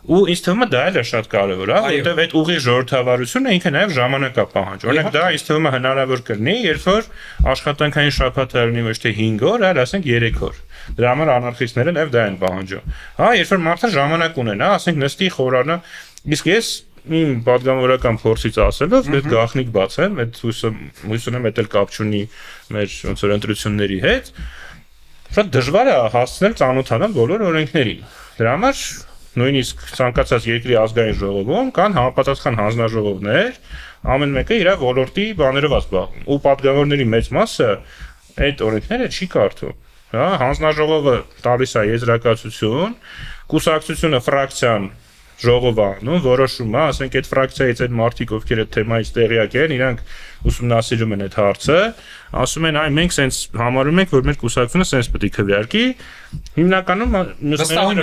Ու ինձ թվում է դա էլ է շատ կարևոր, որովհետև այդ ուղիղ ժողովրդավարությունը ինքը նաև ժամանակ է պահանջ։ Օրինակ դա ինձ թվում է հնարավոր կլինի, երբ որ աշխատանքային շաբաթը լինի ոչ թե 5 օր, այլ ասենք 3 օր։ Դրա համար անարխիստները նաև դա են պահանջում։ Երբ որ մարդը ժամանակ ունենա, ասենք նստի խորանը, իսկ ես իմ պատգամավորական փորձից ասելով, այդ գաղտնիք բացեմ, այդ հույս ունեմ դա կապ չունի մեր ոնց որ ընտրությունների հետ, շատ դժվար է հասցնել ծանոթանալ բոլոր օրենքներին։ Դրա համար նույնիսկ ցանկացած երկրի ազգային ժողովում կան համապատասխան հանձնաժողովներ, ամեն մեկը իր ոլորտի բաներով զբաղվում։ Ու պատգամավորների մեծ մասը այդ օրենքները չի կարդում։ Հանձնաժողովը տալիս է եզրակացություն, կուսակցությունը ֆրակցիան ժողովանում որոշում է, ասենք այդ ֆրակցիայից այդ մարդիկ, ովքեր այդ թեմայից տեղյակ են, իրանք ուսումնասիրում են այդ հարցը, ասում են, մենք սենց համարում ենք, որ մեր կուսակցությունը սենց պետք է քվեարկի, հիմնականում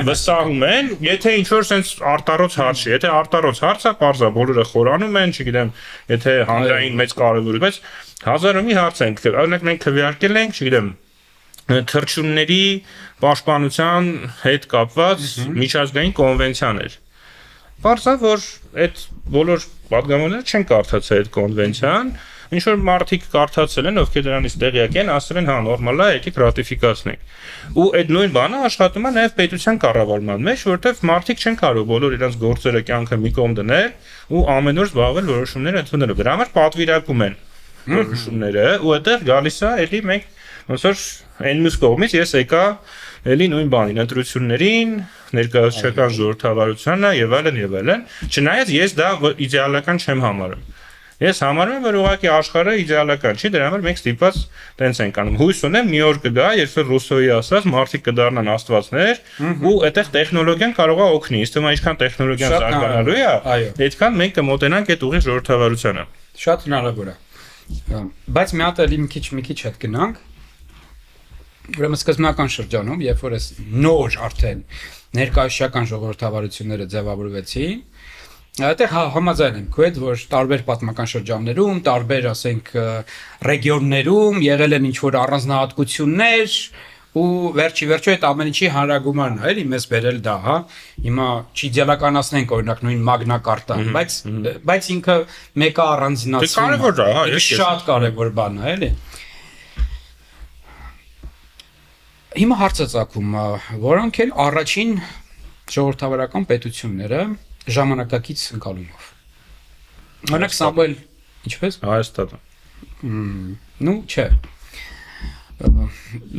վստահում են, եթե ինչ-որ սենց արտառոց հարց չի, եթե արտառոց հարց է, պարզ է, բոլորը խորանում են, չգիտեմ, եթե հանրային մեծ կարևոր, բայց հազար ու մի հարց են, օրինակ մենք քվեարկել ենք, չգիտեմ, թռչունների պաշտպանության հետ կապված միջազգային կոնվենցիաներ։ Պարզ է, որ այդ բոլոր պատգամավորները չեն կարդացել այդ կոնվենցիան, ինչ որ մարդիկ կարդացել են, ովքեր դրանից տեղյակ են, ասել են, նորմալ է, եկեք ռատիֆիկացնենք։ Ու այդ նույն բանը աշխատում է նաև պետության կառավարման մեջ, որովհետև մարդիկ չեն կարող բոլոր իրենց գործերը կյանքը մի կողմ դնել ու ամեն օր զբաղվել որոշումներ ընդունելով։ Դրա համար պատվիրակում են որոշումները, ու այդտեղ գալիս է էլի մենք ոնց որ այն մյուս կողմից ես եկա էլի նույն բանին, ընտրություններին, ներկայացուցչական ժողովրդավարությանը եւ այլն, չնայած ես դա իդեալական չեմ համարում։ Ես համարում եմ, որ ուղղակի աշխարհը իդեալական չի, դրա համար մենք ստիպված տենց ենք անում։ Հույս ունեմ մի օր կգա, երբ որ Ռուսոյի ասած մարդիկ կդառնան աստվածներ, ու այդտեղ տեխնոլոգիան կարող է օգնի։ Իսկ թվում է ինչքան տեխնոլոգիան զարգանալու է, այդքան մենք կմոտենանք այդ ուղիղ ժողովրդավարությանը։ Շատ հնարավոր է։ Բայց մի հատ էլի մի քիչ հետ գնանք։ Ուրեմն սկզբնական շրջանում, երբ որ այս նոր արդեն ներկայացական ժողովրդավարությունները ձևավորվեցին, այդտեղ համաձայն եմ քո հետ, որ տարբեր պատմական շրջաններում, տարբեր, ասենք, ռեգիոններում եղել են ինչ-որ առանձնահատկություններ ու վերջի այդ ամեն ինչի հանրագումարն է, էլի մեզ բերել դա, Հիմա չիդեալականացնենք օրինակ նույն մագնա կարտան, բայց ինքը մեկը առանձնացում է։ Կարևոր է, շատ կարևոր բան է, էլի։ Հիմա հարցը ծագում, որոնք են առաջին ժողովրդավարական պետությունները ժամանակակից ընկալումով։ Օրինակ Սամուել, ինչպես? Հայաստանը։ Ну, չէ։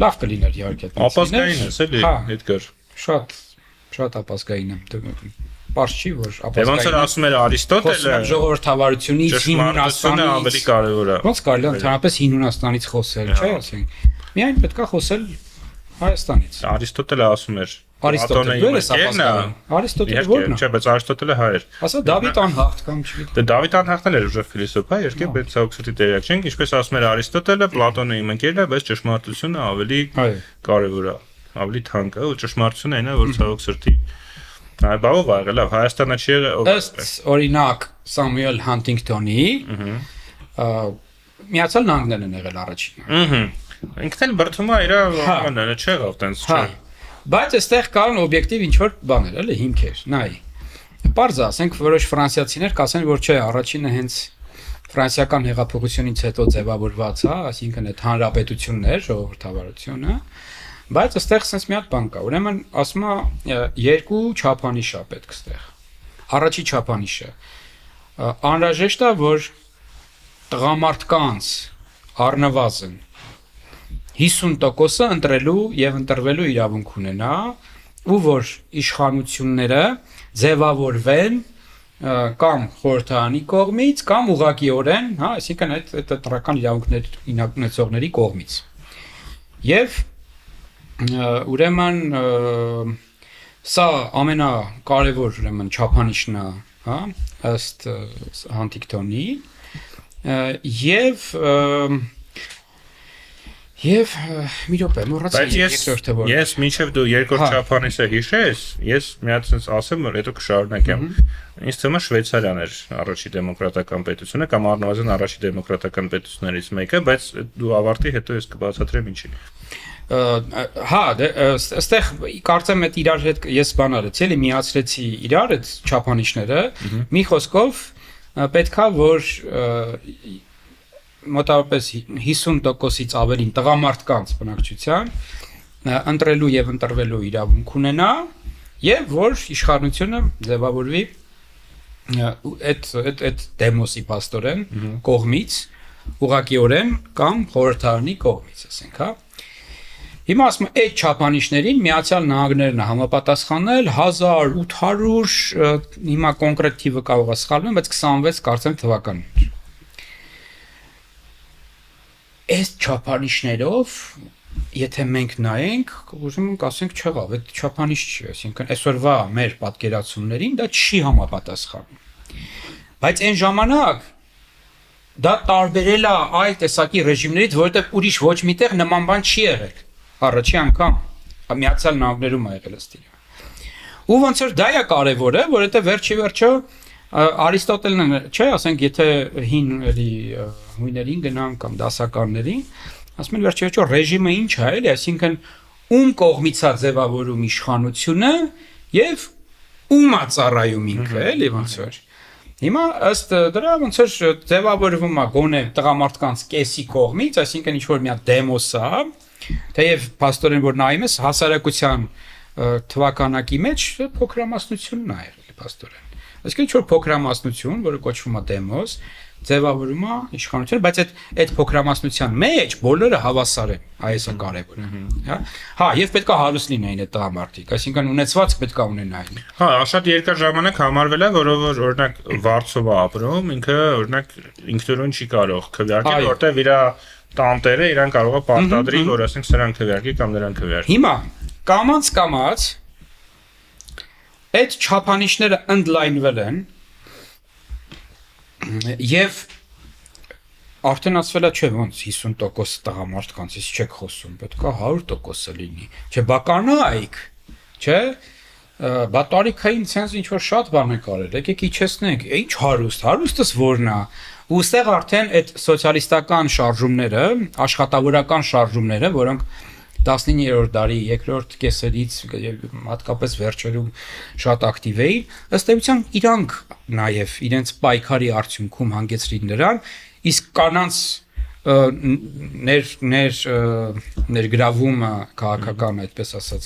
Լավ կլիներ իհարկե։ Ապազգային է, էլի, Էդգար։ Շատ ապազգային է։ Պարզ չի, որ ապազգային։ Ոնց որ ասում էր Արիստոտելը, ժողովրդավարությունից հին Հունաստանից ավելի կարևոր է։ Ոնց կարելի է ընդհանրապես հին Հունաստանից խոսել, չէ՞, ասենք։ Միայն պետք է խոսել Հայաստանից։ Արիստոտելը ասում էր Արիստոտելը ո՞ր է ապազգային։ Արիստոտելը ո՞րն է։ Չէ, բայց Արիստոտելը հայ էր։ Ասա Դավիթ անհաղթ կամ չգիտեմ։ Դե Դավիթ անհաղթն էր ուժեղ ֆիլիսոփա, երկե բայց ցավոքսուտի տեղյակ չենք, ինչպես ասում էր Արիստոտելը, Պլատոնը իմ ընկերն է, բայց ճշմարտությունը ավելի կարևոր է, ավելի թանկ է, ու ճշմարտությունը այն է, որ ցավոքսուտի բավով ա եղել, լավ, Հայաստանը չի եղել։ Ըստ օրինակ Սամուել Հանթինգթոնի, Միացյալ Նահանգներն են եղել առաջինը։ Ինքն էլ բրդում է իր բաները, չեղավ տենց չէ։ Բայց այստեղ կան օբյեկտիվ ինչ-որ բաներ, էլի հիմքեր, նայ։ Պարզ է, ասենք որոշ ֆրանսիացիներ կասեն, որ չէ, առաջինը հենց ֆրանսիական հեղափոխությունից հետո ձևավորված է, այսինքն այդ հանրապետությունն էր, ժողովրդավարությունը, բայց այստեղ sense մի հատ բան կա։ Ուրեմն ասում է երկու չափանիշ է պետք այստեղ։ Առաջի չափանիշը անհրաժեշտ է, որ տղամարդկանց առնվազն 50%-ը ընտրելու եւ ընտրվելու իրավունք ունենա, ու որ իշխանությունները ձևավորվեն կամ խորհրդարանի կողմից, կամ ուղղակիորեն, այսինքն այդ տրական իրավունքներ ունեցողների կողմից։ Եվ ուրեմն սա ամենակարևոր ուրեմն չափանիշն է, ըստ Հանթինգթոնի, Եվ մի րոպե, մոռացա երկրորդը որ։ Ես մինչև դու երկրորդ չափանիշը հիշես, ես մի հատ sense ասեմ, որ հետո կշարունակեմ։ Ինձ թվում է Շվեյցարիան էր առաջի դեմոկրատական պետությունը կամ առնվազն առաջի դեմոկրատական պետություններից մեկը, բայց դու ավարտի հետո ես կբացատրեմ ինչի։ Հա, այստեղ կարծեմ այդ իրար հետ ես բան արեցի, էլի միացրեցի իրար այդ չափանիշները, մի խոսքով պետքա որ մոտավորապես 50%-ից ավելին տղամարդկանց բնակչության ընտրելու եւ ընտրվելու իրավունք ունենա եւ որ իշխանությունը ձևավորվի այդ դեմոսի պաստորեն կողմից ուղղակիորեն կամ խորհրդարանի կողմից, ասենք, հա։ Հիմա ասում եմ այդ չափանիշներին Միացյալ Նահանգներն է համապատասխանել 1800 հիմա կոնկրետ թիվը կարող է սխալվեմ, բայց 26 կարծեմ թվականներ։ Այս չափանիշներով եթե մենք նայենք, ուզում ենք ասենք չեղավ, այդ չափանիշ չի, այսինքն այսօրվա մեր պատկերացումներին դա չի համապատասխանում։ Բայց այն ժամանակ դա տարբերել է այլ տեսակի ռեժիմներից, որովհետև ուրիշ ոչ միտեղ նման բան չի եղել։ Առաջի անգամ Միացյալ Նահանգներում ա եղել ըստ իրա։ Ու ոնց որ դա է կարևորը, որովհետև վերջի վերջո Արիստոտելն չէ, ասենք եթե հին էլի հույներին գնան կամ դասականներին, ասում են վերջի վերջո ռեժիմը ինչ է, էլի, այսինքն ում կողմից է ձևավորում իշխանությունը եւ ում է ծառայում ինքը, էլի ոնց որ։ Հիմա ըստ դրա ոնց որ ձևավորվում է գոնե տղամարդկանց կեսի կողմից, այսինքն ինչ որ մի հատ դեմոս է, թեև փաստորեն որ նայում ես հասարակության թվականակի մեջ փոքրամասնությունն է եղել փաստորեն։ Այսինքն ինչ որ փոքրամասնություն, որը կոչվում է դեմոս, ձևավորում է իշխանությունը, բայց այդ փոքրամասնության մեջ բոլորը հավասար են, այս է կարևորը, հա։ Հա, եւ պետք է հարուստ լինեին այդ տղամարդիկ, այսինքն ունեցվածք պետք է ունենային։ Հա, շատ երկար ժամանակ համարվել է, որովհետեւ օրինակ Վարշավա ապրում, ինքը օրինակ ինքնուրույն չի կարող քվեարկել, որտեղ իր տանտերը իրան կարող է պարտադրի, որ ասենք սրանք քվեարկի կամ նրանք քվեարկի։ Հիմա կամած այդ չափանիշները ընդլայնվել են եւ արդեն ասվել է, չէ, ոնց 50% տղամարդկանցից չեք խոսում, պետք է 100% լինի։ Չէ, բականայիք, չէ, բա տարիքային ցենց ինչ որ շատ բան է կարել, եկեք իջեցնենք, ինչ հարուստս որն է։ Ու ստեղ արդեն այդ սոցիալիստական շարժումները, աշխատավորական շարժումները, որոնք 19-րդ դարի երկրորդ կեսերից հատկապես վերջերում շատ ակտիվ էին, ըստ էության իրանք նաև իրենց պայքարի արդյունքում հանգեցրին նրան, իսկ կանանց ներգրավումը քաղաքական, այդպես ասած,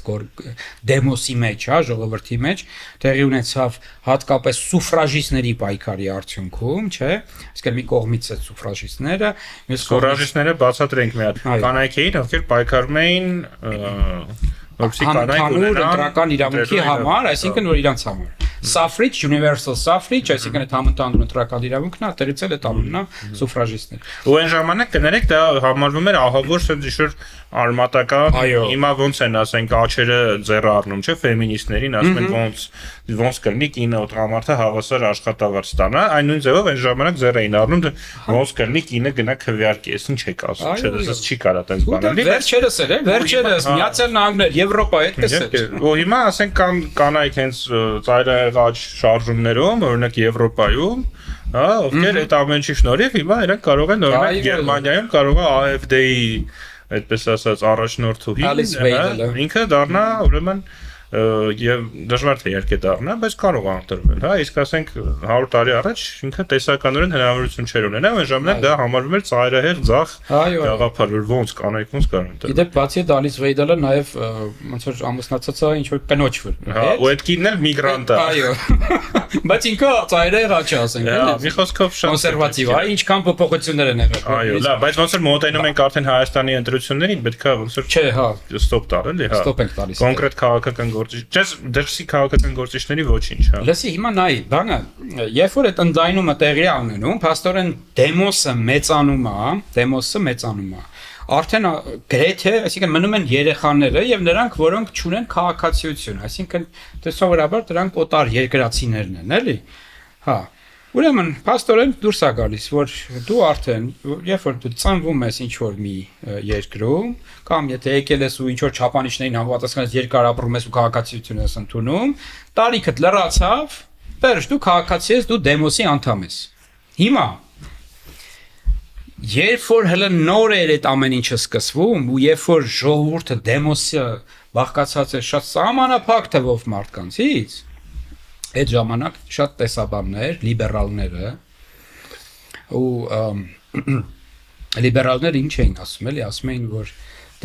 դեմոսի մեջ, հա, ժողովրդի մեջ տեղի ունեցավ հատկապես սուֆրաժիստների պայքարի արդյունքում, չէ՞, այսինքն մի կողմից է սուֆրաժիստները, մյուս սուֆրաժիստները բացատրենք մի հատ կանայք էին, ովքեր պայքարում էին որպեսզի կանայք ունենան ընտրական իրավունքի համար, այսինքն որ իրանց համար suffrage, universal suffrage, այսինքն այդ համընդհանուր ընտրական իրավունքն է, դերից էլ այդ անունն է սուֆրաժիստներ։ Ու այն ժամանակ կներեք դա համարվում էր ահավոր ինչ-որ արմատական, հիմա ոնց են ասենք աչերը ձեռ առնում, չէ՞, ֆեմինիստներին, ասում են ոնց կլինի կինը տղամարդը հավասար աշխատավարձ ստանա, այն նույն ձևով այն ժամանակ ձեռ էին առնում, ոնց կլինի կինը գնա քվեարկի, այս ինչ եք ասում, չէ՞, դա չի կարա տես բան լինի։ Վերջերս էր, վերջերս Միացյալ Նահանգներ, Եվրոպա այդպես էր։ Ու հիմա ասենք կան կանայք հենց ծայրահեղաճ շարժումներում, օրինակ Եվրոպայում, հա, ովքեր այդ ամեն ինչի շնորհիվ հիմա իրենք կարող են օրինակ Գերմանիայում կարող է AfD-ի այդպես ասած առաջնորդուհին ինքը դառնա ուրեմն եւ դժվար թե երկե դառնա, բայց կարող է ընտրվել, հա, իսկ ասենք 100 տարի առաջ ինքը տեսականորեն հնարավորություն չէր ունենա, այն ժամանակ դա համարվում էր ծայրահեղ ձախ գաղափար, որ ոնց կանայք ոնց կարող ընտրել։ Իդեպ բացի Դալիս Վեյդելը նաեւ ոնց որ ամուսնացած է ինչ որ կնոջ վր։ Հա, ու այդ կինն էլ միգրանտ է։ Այո։ Բայց ինքը ծայրահեղ աճ ասենք, հա, մի խոսքով շատ կոնսերվատիվ է, ինչքան փոփոխություններ են եղել։ Այո, լավ, բայց ոնց որ մոտենում ենք արդեն Հայաստանի ընտրություններին, պետք է ոնց որ չէ, հա, ստոպ տալ, էլի, հա։ Ստոպ ենք տալիս։ Կոնկրետ քաղաքական դրսի քաղաքական գործիչների ոչինչ, հա։ Լսի, հիմա նայ, բանը, երբ որ այդ ընդայնումը տեղի է ունենում, փաստորեն դեմոսը մեծանում է։ Արդեն գրեթե, այսինքն մնում են երեխաները եւ նրանք, որոնք չունեն քաղաքացիություն, այսինքն դեսովորաբար դրանք օտար երկրացիներն են, էլի։ Հա։ Ուրեմն, փաստորեն դուրս է գալիս, որ դու արդեն, երբ որ դու ծնվում ես ինչ-որ մի երկրում, կամ եթե եկել ես ու ինչ-որ չափանիշներին համապատասխանած երկար ապրում ես ու քաղաքացիություն ես ընդունում, տարիքդ լրացավ, վերջ դու քաղաքացի ես, դու դեմոսի անդամ ես։ Հիմա երբ որ հələ նոր էր այդ ամեն ինչը սկսվում ու երբ որ ժողովուրդը դեմոսը բաղկացած է շատ սահմանափակ թվով մարդկանցից, այդ ժամանակ շատ տեսաբաններ, լիբերալները ու լիբերալները ինչ էին ասում, էլի ասում էին, որ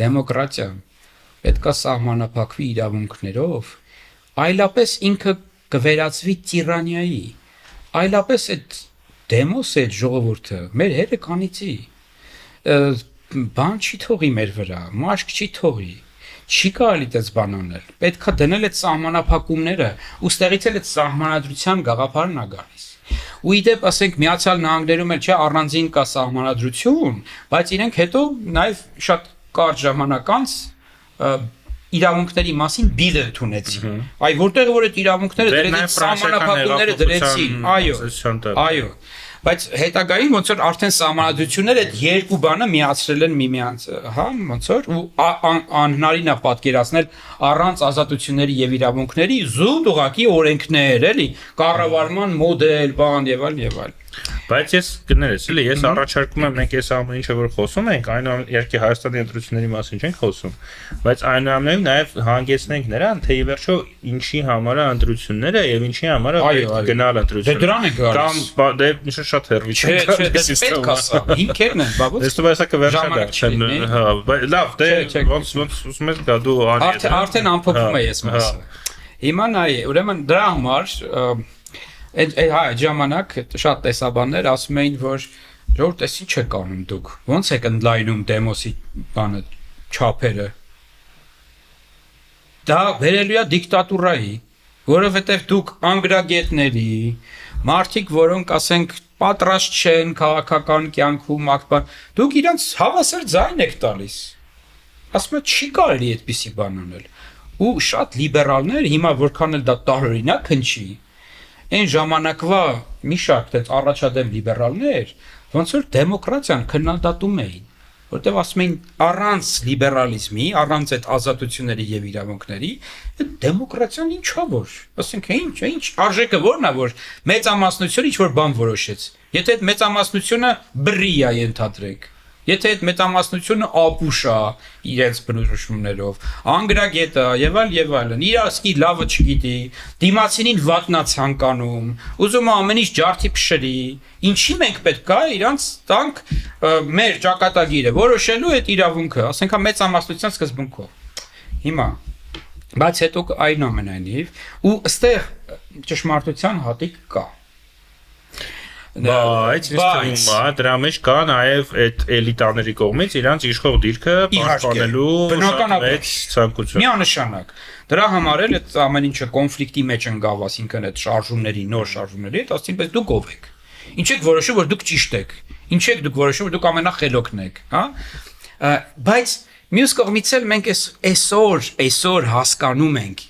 դեմոկրատիան պետքա սահմանափակվի իրավունքներով, այլապես ինքը կվերածվի տիրանիայի, այլապես այդ դեմոսը այդ ժողովուրդը մեր հերը կանիցի, բան չի թողի մեր վրա, մաշկ չի թողի, չի կարելի դες բան անել, պետքա դնել այդ սահմանափակումները, ու ստեղից էլ այդ սահմանադրության գաղափարն է գալիս։ Ու իդեպ ասենք Միացյալ Նահանգներում էլ չէ առանձին կա սահմանադրություն, բայց իրենք հետո նաև շատ կարճ ժամանակ անց իրավունքների մասին բիլ ընդունեցին։ Այ որտեղ որ այդ իրավունքները դրեցին սահմանափակումները դրեցին, այո։ Բայց հետագային ոնց որ արդեն սահմանադրությունները այդ երկու բանը միացրել են միմյանց, հա, ոնց որ ու անհնարին է պատկերացնել առանց ազատությունների եւ իրավունքների զուտ ուղակի օրենքներ, էլի, կառավարման մոդել, բան եւ այլ։ Բայց ես գներես, էլի, ես առաջարկում եմ մենք այս ամեն ինչը որ խոսում ենք, իհարկե Հայաստանի ընտրությունների մասին չենք խոսում, բայց այնուամենայնիվ նաև հանգեցնենք նրան, թե ի վերջո ինչի համար է ընտրությունները եւ ինչի համար է գնալ ընտրություն։ Դե դրան է գալիս։ Կամ դե ինչ շատ հերվի չէ, պետք է սա, հիմքերն են, բաբոց։ Ես դու ասա կվերջա, հա, լավ, դե ոնց ուզում ես գա դու անի։ Արդեն ամփոփում եմ ես մասը։ Հիմա նայ, ուրեմն դրա համար հա ժամանակ շատ տեսաբաններ ասում էին, որ ժողովուրդ էս ինչ եք անում դուք, ոնց եք ընդլայնում դեմոսի բանը չափերը։ Դա վերելույա դիկտատուրայի, որովհետև դուք անգրագետների, մարդիկ, որոնք ասենք պատրաստ չեն քաղաքական կյանքում ակտիվ, դուք իրանց հավասար ձայն եք տալիս։ Ասում եմ չի կարելի այդպիսի բան անել։ Ու շատ լիբերալներ հիմա որքան էլ դա տարօրինակ հնչի, այն ժամանակվա մի շարք դες առաջադեմ լիբերալներ, ոնց որ դեմոկրատիան քննադատում էին, որտեղ ասում էին առանց լիբերալիզմի, առանց այդ ազատությունների եւ իրավունքների, այդ դեմոկրատիան ինչա որ, ասենք ինչ արժեքը որն է որ մեծամասնությունը ինչ որ բան որոշեց։ Եթե այդ մեծամասնությունը բռի է ենթադրենք, եթե այդ մեծամասնությունը ապուշ է իրենց բնորոշումներով, անգրագետ է եւ այլն, իրասկի լավը չգիտի, դիմացինին վատնա ցանկանում, ուզում է ամեն ինչ ջարդի փշրի, ինչի մենք պետք է իրանց տանք մեր ճակատագիրը որոշելու այդ իրավունքը, ասենք հա մեծամասնության սկզբունքով։ Հիմա բայց հետո այնուամենայնիվ ու ըստեղ ճշմարտության հատիկ կա։ Բայց դրա մեջ կա նաև այդ էլիտաների կողմից իրանց իշխող դիրքը պաշտպանելու մեծ ցանկություն։ Միանշանակ։ Դրա համար էլ այդ ամեն ինչը կոնֆլիկտի մեջ ընկավ, ասինքն այդ շարժումների, նոր շարժումների հետ, ասինքն դուք ով եք։ Ինչ եք որոշում, որ դուք ճիշտ եք։ Ինչ եք դուք որոշում, որ դուք ամենախելոքն եք, հա։ Բայց մյուս կողմից էլ մենք այսօր հասկանում ենք,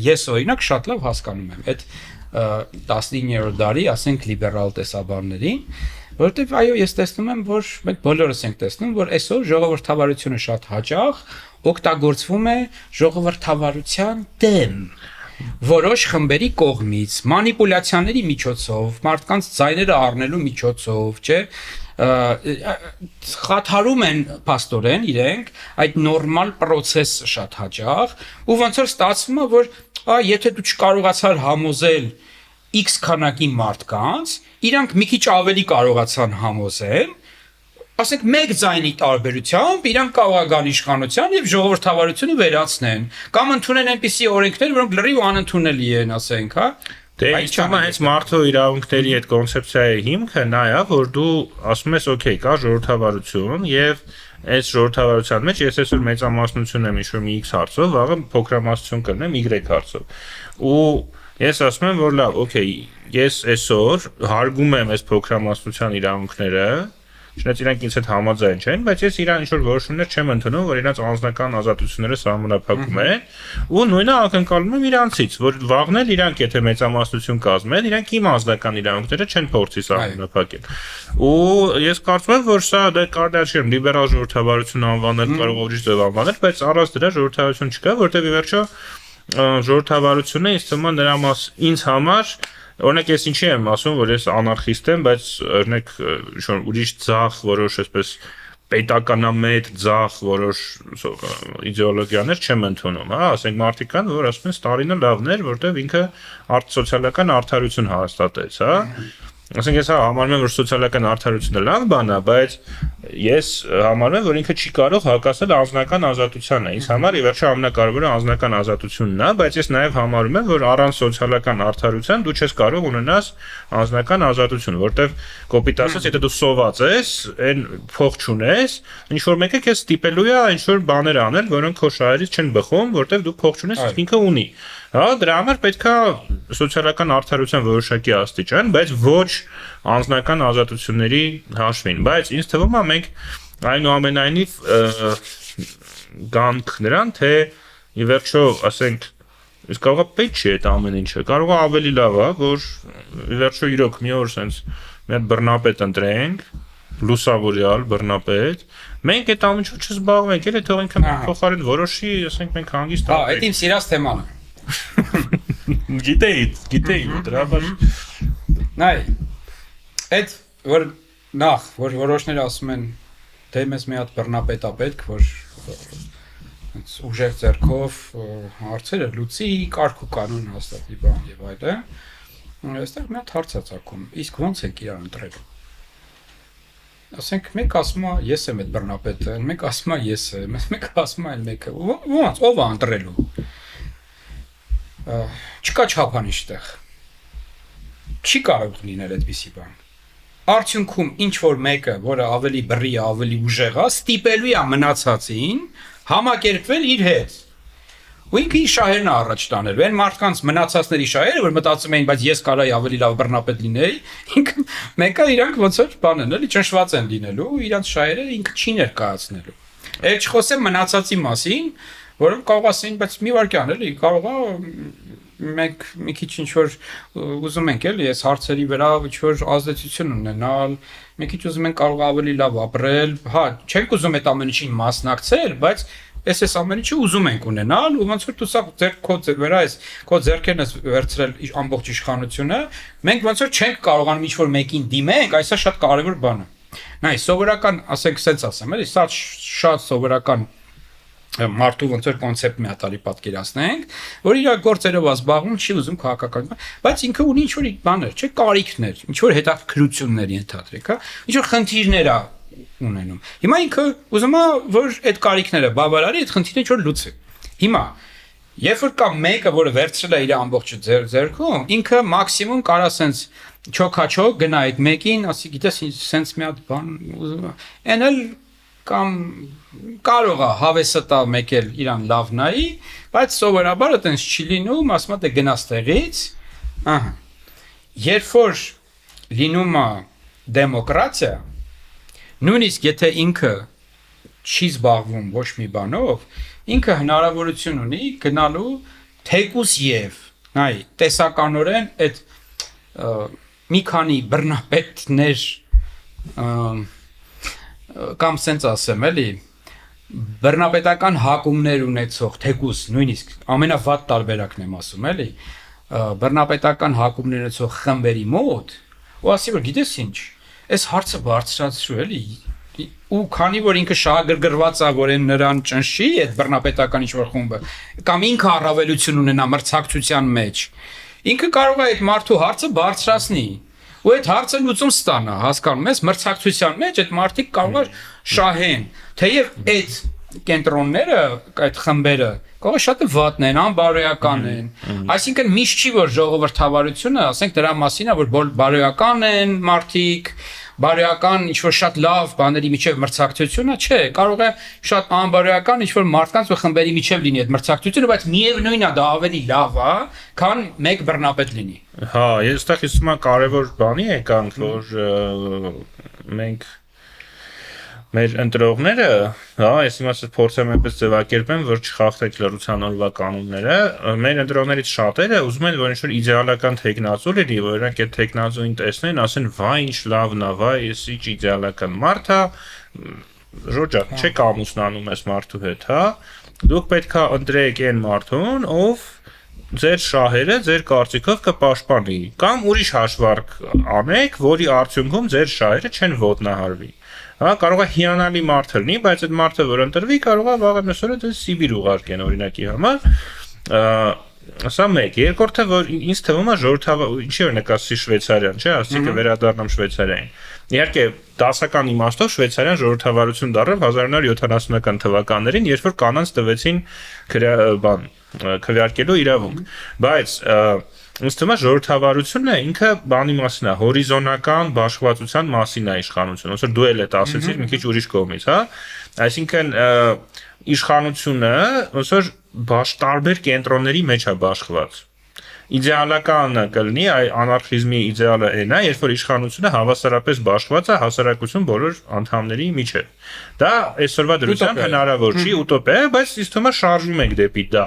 ես օրինակ շատ լավ հասկանում եմ այդ 19-րդ դարի, ասենք լիբերալ տեսաբաններին, որովհետև այո, ես տեսնում եմ, որ մենք բոլորս ենք տեսնում, որ այսօր ժողովրդավարությունը շատ հաճախ օգտագործվում է ժողովրդավարության դեմ որոշ խմբերի կողմից, մանիպուլյացիաների միջոցով, մարդկանց ձայները առնելու միջոցով, չէ, խաթարում են փաստորեն իրենք այդ նորմալ process-ը շատ հաճախ, ու ոնց որ ստացվում է, որ եթե դու չկարողացար համոզել X քանակի մարդկանց, իրանք մի քիչ ավելի կարողացան համոզել, ասենք մեկ ձայնի տարբերությամբ իրանք կարող է գան իշխանության եւ ժողովրդավարությունը վերացնեն, կամ ընդունեն այնպիսի օրենքներ, որոնք լրիվ անընդունելի են, ասենք, հա։ Դե իշխանը հենց մարդու իրավունքների այդ կոնցեպցիայի հիմքը նա է, որ դու ասում ես, օքեյ, կա ժողովրդավարություն եւ այս ժողովրդավարության մեջ ես այսօր մեծամասնություն եմ իշում X հարցով, վաղը փոքրամասնություն կլինեմ Y հարցով։ Ու ես ասում եմ, որ լավ, օքեյ, ես այսօր հարգում եմ այս փոքրամասնության իրավունքները, չնայած իրանք ինձ հետ համաձայն չեն, բայց ես իրան ինչ-որ որոշումներ չեմ ընդունում, որ իրանց անձնական ազատությունները սահմանափակում են, ու նույնը ակնկալում եմ իրանցից, որ վաղն էլ իրանք եթե մեծամասնություն կազմեն, իրանք իմ անձնական իրավունքները չեն փորձի սահմանափակել։ Ու ես կարծում եմ, որ սա դա կարդաչեմ լիբերալ ժողովրդավարություն անվանել կարող ուրիշ ձև անվանել, բայց առանց դրա ժողովրդավարություն չկա, որտեղ ի վերջո ժողովրդավարությունը ինձ թվում է նրա ինձ համար օրինակ ես ինչի եմ ասում, որ ես անարխիստ եմ, բայց օրինակ ուրիշ ցախ որոշ այսպես պետականամետ ցախ որոշ իդեոլոգիաներ չեմ ընդունում, հա, ասենք մարդիկ կան, որ ասում են Ստալինը լավն էր, որտեվ ինքը սոցիալական արդարություն հաստատեց, հա։ Ասենք ես համարում եմ, որ սոցիալական արդարությունը լավ բան է, բայց ես համարում եմ, որ ինքը չի կարող հակասել անձնական ազատությանը։ Ինձ համար ի վերջո ամենակարևորը անձնական ազատությունն է, բայց ես նաև համարում եմ, որ առանց սոցիալական արդարության դու չես կարող ունենալ անձնական ազատություն, որտեվ կոպիտ ասած, եթե դու սոված ես, այն փող չունես, ինչ որ մեկը քեզ ստիպելու է ինչ որ բաներ անել, որոնք քո շահերից չեն բխում, որտեվ դու փող չունես, իսկ ինքը ունի։ Հա, դրա համար պետք է սոցիալական արդարության որոշակի աստիճան, բայց ոչ անձնական ազատությունների հաշվին, բայց ինձ թվում է մենք այնուամենայնիվ գանք նրան, թե ի վերջո, ասենք, իսկ կարող է պետք չի այդ ամեն ինչը, կարող է ավելի լավ է, որ ի վերջո իրոք մի օր sense մի հատ բռնապետ ընտրենք, լուսավորյալ բռնապետ, մենք այդ ամեն ինչով չզբաղվենք, էլ թող ինքը փոխարեն որոշի, ասենք մենք հանգիստ Հա, այդ իմ սիրած թեման է։ Գիտեի, դրա համար նայ այդ որ նախ որ որոշները ասում են դե մեզ մի հատ բռնապետ է պետք որ ուժեղ ձեռքով հարցերը լուծի կարգ ու կանոն հաստատի բան եւ այլն այստեղ մի հատ հարց է ցակում իսկ ո՞նց եք իրար ընտրել ասենք մեկ ասում է ես եմ այդ բռնապետը մեկ ասում է ես եմ մեկ ասում է այլ մեկը ո՞նց ով է ընտրելու չկա չափանիշ տեղ չի կարող լինել այդպիսի բան արդյունքում ինչ որ մեկը որը ավելի բռի է ավելի ուժեղ է ստիպելու է մնացածին համակերպվել իր հետ ու ինքը իր շահերն առաջ տանել այն մարդկանց մնացածների շահերը որ մտածում էին բայց ես կարայի ավելի լավ բռնապետ լինեի ինքը մեկը իրանք ոնց որ բան են էլի ճնշված են լինելու իրանք շահերը ինքը չի ներկայացնելու էլ չխոսեմ մնացածի մասին որոնք կարող ասեն, բայց մի վարքյան էլի, կարող է մենք մի քիչ ինչ որ ուզում ենք էլի, այս հարցերի վրա ինչ որ ազդեցություն ունենալ, մի քիչ ուզում ենք կարող ավելի լավ ապրել, հա, չենք ուզում այդ ամեն ինչին մասնակցել, բայց այս ամեն ինչը ուզում ենք ունենալ, ու ոնց որ դու սա քո վրա ես, քո ձեռքերն ես վերցրել ամբողջ իշխանությունը, մենք ոնց որ չենք կարողանում ինչ որ մեկին դիմենք, այսա շատ կարևոր բան է։ Նայ, սովորական, ասենք, սենց ասեմ, էլի, սա շատ սովորական մարդու ոնց որ կոնցեպտ մի հատ արի պատկերացնենք, որ իր գործերով զբաղվում չի ուզում քաղաքական, բայց ինքը ունի ինչ որ բաներ, չէ, կարիքներ, ինչ որ հետաքրություններ ենթադրեք, հա, ինչ որ խնդիրներ է ունենում։ Հիմա ինքը ուզում է որ այդ կարիքները բավարարի, այդ խնդիրը ինչ որ լուծի։ Հիմա երբ որ կա մեկը, որը վերցրել է իր ամբողջ ձեռքում, ինքը մաքսիմում կարա սենց չոքաչոք գնա այդ մեկին, ասի գիտես, սենց մի հատ բան ուզում է։ Այն էլ կամ կարող է հավեսը տա մեկ էլ իրան լավ նայի, բայց սովորաբար այտենց չի լինում, ասում է դե գնաս տեղից, ահա։ Երբ որ լինում է դեմոկրատիա, նույնիսկ եթե ինքը չի զբաղվում ոչ մի բանով, ինքը հնարավորություն ունի գնալու թեկուս եւ, նայ, տեսականորեն այդ մի քանի բռնապետներ կամ սենց ասեմ, էլի, բռնապետական հակումներ ունեցող, թեկուս, նույնիսկ ամենավատ տարբերակն եմ ասում, էլի, բռնապետական հակումներ ունեցող խմբերի մոտ, ու ասի, որ գիտես ինչ, այս հարցը բարձրացրու, էլի, ու քանի որ ինքը շահագրգռված է, որ այն նրան ճնշի, այդ բռնապետական ինչ-որ խումբը, կամ ինքը առավելություն ունենա մրցակցության մեջ, ինքը կարող է այդ մարդու հարցը բարձրացնի, ու այդ հարցը լուծում ստանա, հասկանում ես, մրցակցության մեջ այդ մարդիկ կարող է շահեն, թեև այդ կենտրոնները, այդ խմբերը, կարող է շատ վատն են, անբարոյական են, այսինքն միշտ չի, որ ժողովրդավարությունը, ասենք դրա մասին է, որ բարոյական են մարդիկ, բարոյական ինչ-որ շատ լավ բաների միջև մրցակցությունը, չէ, կարող է շատ անբարոյական ինչ-որ մարդկանց ու խմբերի միջև լինի այդ մրցակցությունը, բայց միևնույնն է դա ավելի լավ է, քան մեկ բռնապետ լինի։ Հա, ես այստեղ իսկում եմ կարևոր բանի եկանք, որ մենք մեր ընտրողները, հա, ես իմացած փորձեմ այնպես ձևակերպեմ, որ չխախտենք լրության օրվա կանոնները, մեր ընտրողներից շատերը ուզում են, որ ինչ-որ իդեալական տեխնազու լինի, որ նրանք այդ տեխնազուին տեսնեն, ասեն, վայ, ինչ լավն է, վայ, ես ինչ իդեալական մարդ է, ժոջա, չեք ամուսնանում այս մարդու հետ, հա, դուք պետք է ընտրեք այն մարդուն, ով ձեր շահերը ձեր կարծիքով կպաշտպանի կամ ուրիշ հաշվարկ անեք, որի արդյունքում ձեր շահերը չեն ոտնահարվի։ Հա, կարող է հիանալի մարդ լինի, բայց այդ մարդը որ ընտրվի, կարող է վաղը մյուսօրը դες Սիբիր ուղարկեն օրինակի համար։ Սա մեկ, երկրորդը որ ինձ թվում է ինչի որ նկատի Շվեյցարիան, չէ՞, ասիկը վերադառնամ Շվեյցարիային։ Իհարկե, դասական իմաստով Շվեյցարիան ժողովրդավարություն դարձավ 1970-ական թվականներին, երբ որ կանանց տվեցին քվեարկելու իրավունք, բայց ինձ թվում է ժողովրդավարությունը ինքը բանի մասին է, հորիզոնական բաշխվածության մասին է իշխանությունը, ոնց որ դու էլ ես ասեցիր մի քիչ ուրիշ կողմից, հա, այսինքն իշխանությունը ոնց որ տարբեր կենտրոնների մեջ է բաշխված։ Իդեալականը կլինի անարխիզմի իդեալը այն է, երբ որ իշխանությունը հավասարապես բաշխված է հասարակություն բոլոր անդամների միջև։ Դա այսօրվա դրությամբ հնարավոր չի, ուտոպիա է, բայց ինձ թվում է շարժվում ենք դեպի դա։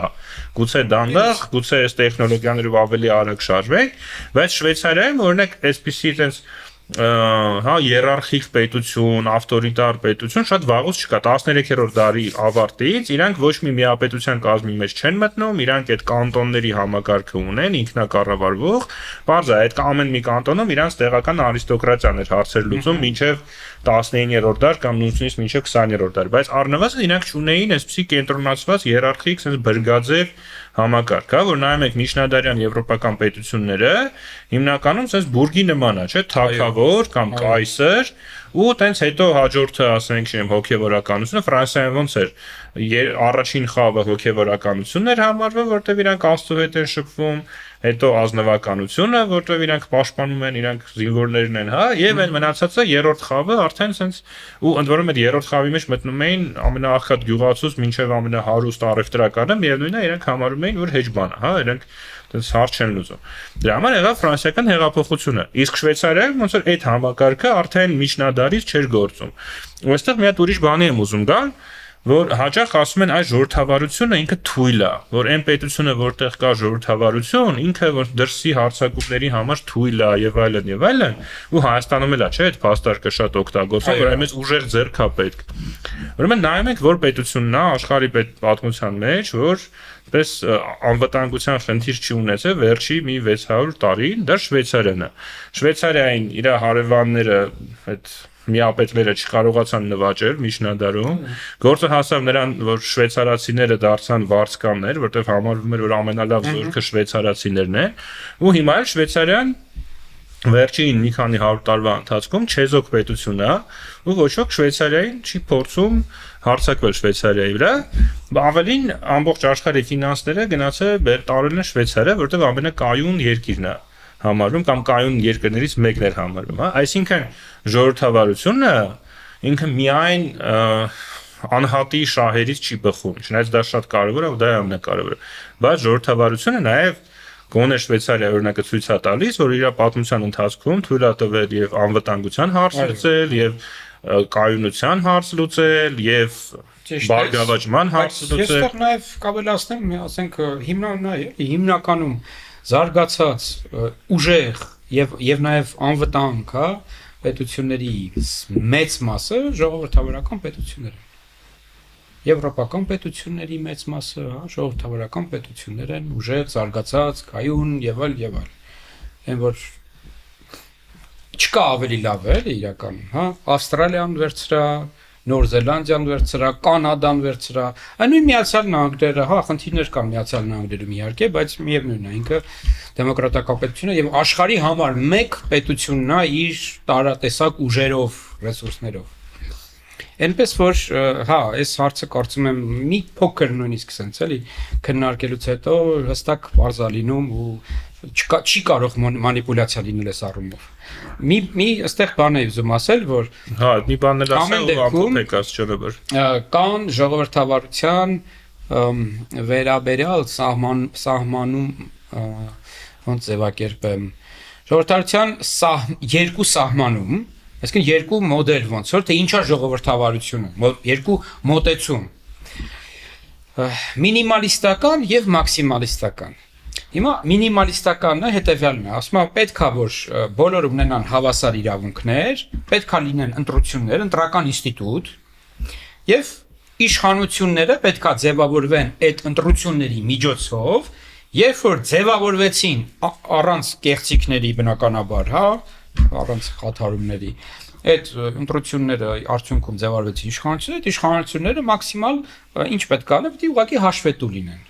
Գուցե դանդաղ, գուցե այս տեխնոլոգիաներով ավելի արագ շարժվենք, բայց Շվեյցարիայում օրինակ այսպիսի այդպես հա իերարխիկ պետություն, ավտորիտար պետություն շատ վաղուց չկա 13-րդ դարի ավարտից իրանք ոչ մի միապետության կազմի մեջ չեն մտնում, իրանք այդ կանտոնների համակարգը ունեն, ինքնակառավարվող, բարձր է, այդ ամեն մի կանտոնում իրանք տեղական արիստոկրատիան էր հարցեր լուծում մինչև 19-րդ դար կամ նույնիսկ մինչև 20-րդ դար, բայց առնվազն իրանք չունեին այսպիսի կենտրոնացված իերարխիկ, sense բրգաձև համակարգ, հա, որ նայում եք միջնադարյան եվրոպական պետությունները, հիմնականում sense բուրգի նման է, չէ՞, թագավոր կամ կայսր, ու տենց հետո հաջորդը, ասենք, չեմ, հոգևորականությունը, Ֆրանսիայում ոնց էր, առաջին խավը հոգևորականությունն էր համարվում, որտեղ իրանք Աստծո հետ են շփվում, հետո ազնվականությունը, որտեղ իրանք պաշտպանում են, իրանք զինվորներն են, հա, եւ այն մնացածը երրորդ խավը արդեն sense ու ընդ որում այդ երրորդ խավի մեջ մտնում էին ամենաաղքատ գյուղացուց մինչեւ ամենահարուստ առևտրականը, միևնույնն է, իրանք համարում էին, որ հեջ բան է, հա, իրանք դες հարց չեն լուծում։ Դրա համար եղավ ֆրանսիական հեղափոխությունը։ Իսկ Շվեյցարիայում ոնց որ այդ համակարգը արդեն միջնադարից չէր գործում։ Ու այստեղ մի հատ ուրիշ բանի եմ ուզում գալ, որ հաճախ ասում են այս ժողովրդավարությունը ինքը թույլ է, որ այն պետությունը որտեղ կա ժողովրդավարություն, ինքը որ դրսի հարցակումների համար թույլ է եւ այլն, ու Հայաստանում էլ է, չէ՞, այդ փաստարկը շատ օգտագործվում, որ այնպես ուժեղ ձեռք է պետք։ Ուրեմն նայում եք, որ պետությունն է աշխարհի պատմության մեջ, որ պես անվտանգության խնդիր չի ունեցել վերջի մի 600 տարի, դա Շվեյցարիան է։ Շվեյցարիային իր հարևանները այդ միապետները չկարողացան նվաճել միջնադարում։ Գործը հասավ նրան, որ շվեյցարացիները դարձան վարձկաններ, որտեղ համարվում էր, որ ամենալավ զորքը շվեյցարացիներն են, ու հիմա էլ Շվեյցարիան վերջին մի քանի 100 տարվա ընթացքում չեզոք պետություն է, ու ոչ ոք Շվեյցարիային չի փորձում հարձակվել Շվեյցարիայի վրա, ավելին ամբողջ աշխարհի ֆինանսները գնացել տարել են Շվեյցարիա, որտեղ ամենակայուն երկիրն է համարվում կամ կայուն երկրներից մեկն էր համարվում, հա, այսինքն ժողովրդավարությունը ինքը միայն անհատի շահերից չի բխում, չնայած դա շատ կարևոր է ու դա է ամենակարևորը, բայց ժողովրդավարությունը նաև գոնե Շվեյցարիա օրինակը ցույց է տալիս, որ իր պատմության ընթացքում թույլ է տվել եւ անվտանգության հարց լուծել, եւ կայունության հարց լուծել, եւ բարգավաճման հարց լուծել։ Այստեղ նաև կավելացնեմ, ասենք հիմնականում զարգացած ուժեղ եւ նաեւ անվտանգ, հա, պետությունների մեծ մասը ժողովրդավարական պետություններ են։ Եվրոպական պետությունների մեծ մասը, հա, ժողովրդավարական պետություններ են, ուժեղ, զարգացած, կայուն եւ այլ։ Այն որ չկա ավելի լավ է իրականում, հա, Ավստրալիան վերցրա, Նոր Զելանդիան վերցրա, Կանադան վերցրա, այնուհի Միացյալ Նահանգները, հա, խնդիրներ կան Միացյալ Նահանգներում իհարկե, բայց միևնույնն է, ինքը դեմոկրատական պետություն է եւ աշխարհի համար մեկ պետությունն է իր տարատեսակ ուժերով, ռեսուրսներով։ Այնպես որ, հա, այս հարցը կարծում եմ մի փոքր նույնիսկ sense էլի քննարկելուց հետո հստակ բարձ է լինում ու չի կարող մանիպուլյացիա լինել այս առումով։ Մի այստեղ բան է ուզում ասել, որ հա, մի բան էլ ասել ու ամփոփեք ասչորաբար։ Կան ժողովրդավարության վերաբերյալ սահմանում ոնց ձևակերպեմ ժողովրդավարության երկու սահմանում, այսինքն երկու մոդել ոնց որ թե ինչա ժողովրդավարությունը, երկու մոտեցում մինիմալիստական եւ մաքսիմալիստական։ Հիմա մինիմալիստականն է հետեւյալն է, ասում է պետք է որ բոլորը ունենան հավասար իրավունքներ, պետք է լինեն ընտրություններ, ընտրական ինստիտուտ եւ իշխանությունները պետք է ձևավորվեն այդ ընտրությունների միջոցով Երբ որ ձևավորվեցին առանց կեղծիքների բնականաբար, հա, առանց խաթարումների, այդ ընտրությունները արդյունքում ձևավորվեցին իշխանությունները, այդ իշխանությունները մաքսիմալ ինչ պետք է անեն, պետք է ուղղակի հաշվետու լինեն։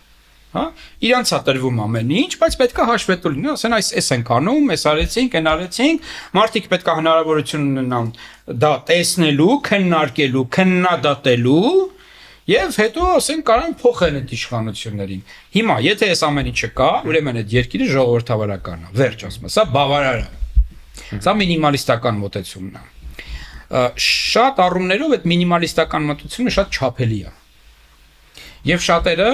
Հա, իրանց է տրվում ամեն ինչ, բայց պետք է հաշվետու լինի, ասեն այս ենք անում, այս արեցինք, այն արեցինք, մարդիկ պետք է հնարավորություն ունենան դա տեսնելու, քննարկելու, քննադատելու եւ հետո ասեն կարան փոխեն այդ իշխանություններին։ Հիմա, եթե այս ամեն ինչը կա, ուրեմն այդ երկիրը ժողովրդավարական է, վերջ ասում, սա բավարար է։ Սա մինիմալիստական մոտեցումն է։ Շատ առումներով այդ մինիմալիստական մոտեցումը շատ չափելի է։ Եվ շատերը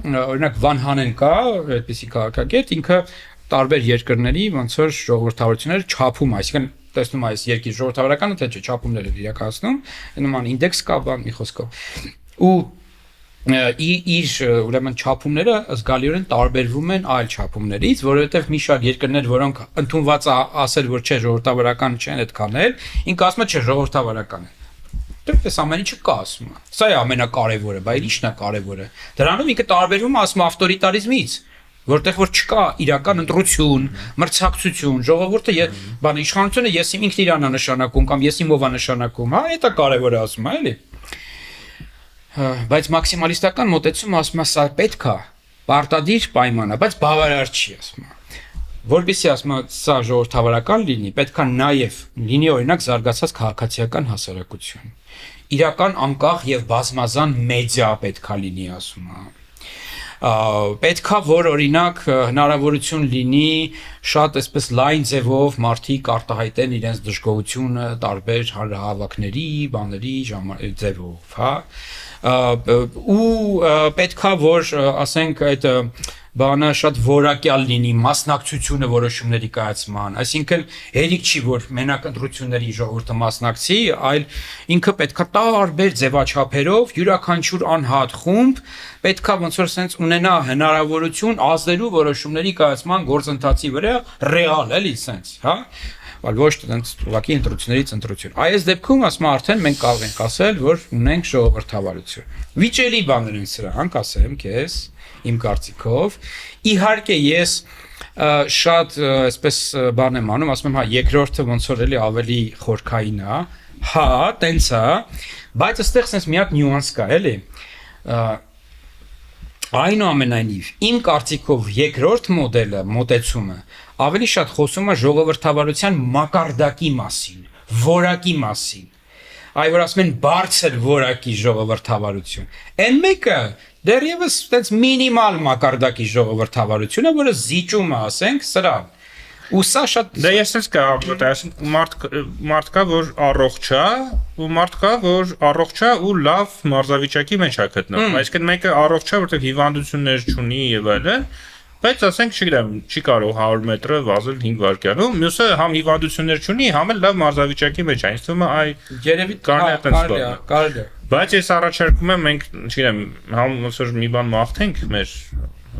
օրինակ Վան Հանեն կա, այդպիսի քաղաքագետ, ինքը տարբեր երկրների ոնց որ ժողովրդավարությունները չափում, այսինքն տեսնում այս երկրի ժողովրդավարականը թե չէ, չափումներ են իրականացնում, նման ինդեքս կա, բան մի խոսքով։ Ու իր ուրեմն չափումները զգալիորեն տարբերվում են այլ չափումներից, որովհետև մի շարք երկրներ, որոնք ընդունված ասել, որ չէ ժողովրդավարական չեն այդքան էլ, ինքը ասում է չէ ժողովրդավարական է։ Դες ամեն ինչը կա ասում է։ Սա է ամենակարևորը, բայց ի՞նչն է կարևորը։ Դրանում ինքը տարբերվում է ասում ավտորիտարիզմից, որտեղ որ չկա իրական ընտրություն, մրցակցություն, ժողովուրդը բան իշխանությունը ես իմ ինքն իրանա նշանակում կամ ես իմով է նշանակում, հա, դա կարևոր է ասում է, էլի։ Բայց մաքսիմալիստական մոտեցումը ասում է սա պետք է, պարտադիր պայման է, բայց բավարար չի ասում է։ Որպեսզի ասում է սա ժողովրդավարական լինի, պետք է նաև լինի օրինակ զարգացած քաղաքացիական հասարակություն։ Իրական անկախ եւ բազմազան մեդիա պետք է լինի, ասում է։ Պետքա որ օրինակ հնարավորություն լինի շատ այսպես լայն ձևով մարդիկ արտահայտեն իրենց դժգոհությունը տարբեր հանրահավաքների, բաների ձևով, հա ու պետքա որ ասենք այդ բանը շատ որակյալ լինի մասնակցությունը որոշումների կայացման, այսինքն հերիք չի որ մենակ ընտրությունների ժողովուրդը մասնակցի, այլ ինքը պետքա տարբեր ձևաչափերով յուրաքանչյուր անհատ խումբ պետքա ոնց որ sense ունենա հնարավորություն ազդելու որոշումների կայացման գործընթացի վրա ռեալ էլի sense, հա Բայց ոչ թե ուղղակի ընտրություններից ընտրություն։ Այս դեպքում ասում արդեն մենք կարող ենք ասել, որ ունենք ժողովրդավարություն։ Վիճելի բաներ են սրանք, ասեմ քեզ, իմ կարծիքով։ Իհարկե ես շատ այսպես բան եմ անում, ասում եմ, հա, երկրորդը ոնց որ էլի ավելի խորքային է, հա, տենց է, բայց այստեղ sense մի հատ նյուանս կա, էլի։ Այնուամենայնիվ, իմ կարծիքով երկրորդ մոդելը, մոտեցումը ավելի շատ խոսում է ժողովրդավարության մակարդակի մասին, որակի մասին։ Այ որ ասում են բարձր որակի ժողովրդավարություն։ Այն մեկը դեռևս այդպես մինիմալ մակարդակի ժողովրդավարություն է, որը զիջում է, ասենք, սրան։ Ու սա շատ Դե ես ես կա մարդ կա որ առողջ է ու մարդ կա որ առողջ է ու լավ մարզավիճակի մեջ է գտնվում այսինքն մեկը առողջ է որտեղ հիվանդություններ չունի եւ այլն բայց ասենք չգիտեմ չի կարող 100 մետրը վազել 5 վայրկյանում մյուսը համ հիվանդություններ չունի համ էլ լավ մարզավիճակի մեջ է ինձ թվում է այ երևի կարելի է բայց ես առաջարկում եմ մենք չգիտեմ համ ոնց որ մի բան մաղթենք մեր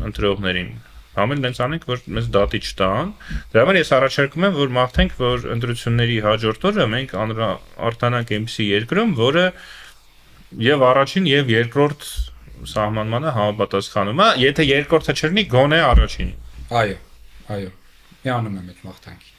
ընտրողներին Համել նենց անենք, որ մեզ դատի չտան։ Դրա համար ես առաջարկում եմ, որ մաղթենք, որ ընտրությունների հաջորդ օրը մենք արտանանք այնպիսի երկրում, որը եւ առաջին եւ երկրորդ սահմանմանը համապատասխանում է, եթե երկրորդը չլինի, գոնե առաջին։ Այո, այո։ Միանում եմ այդ մաղթանքի։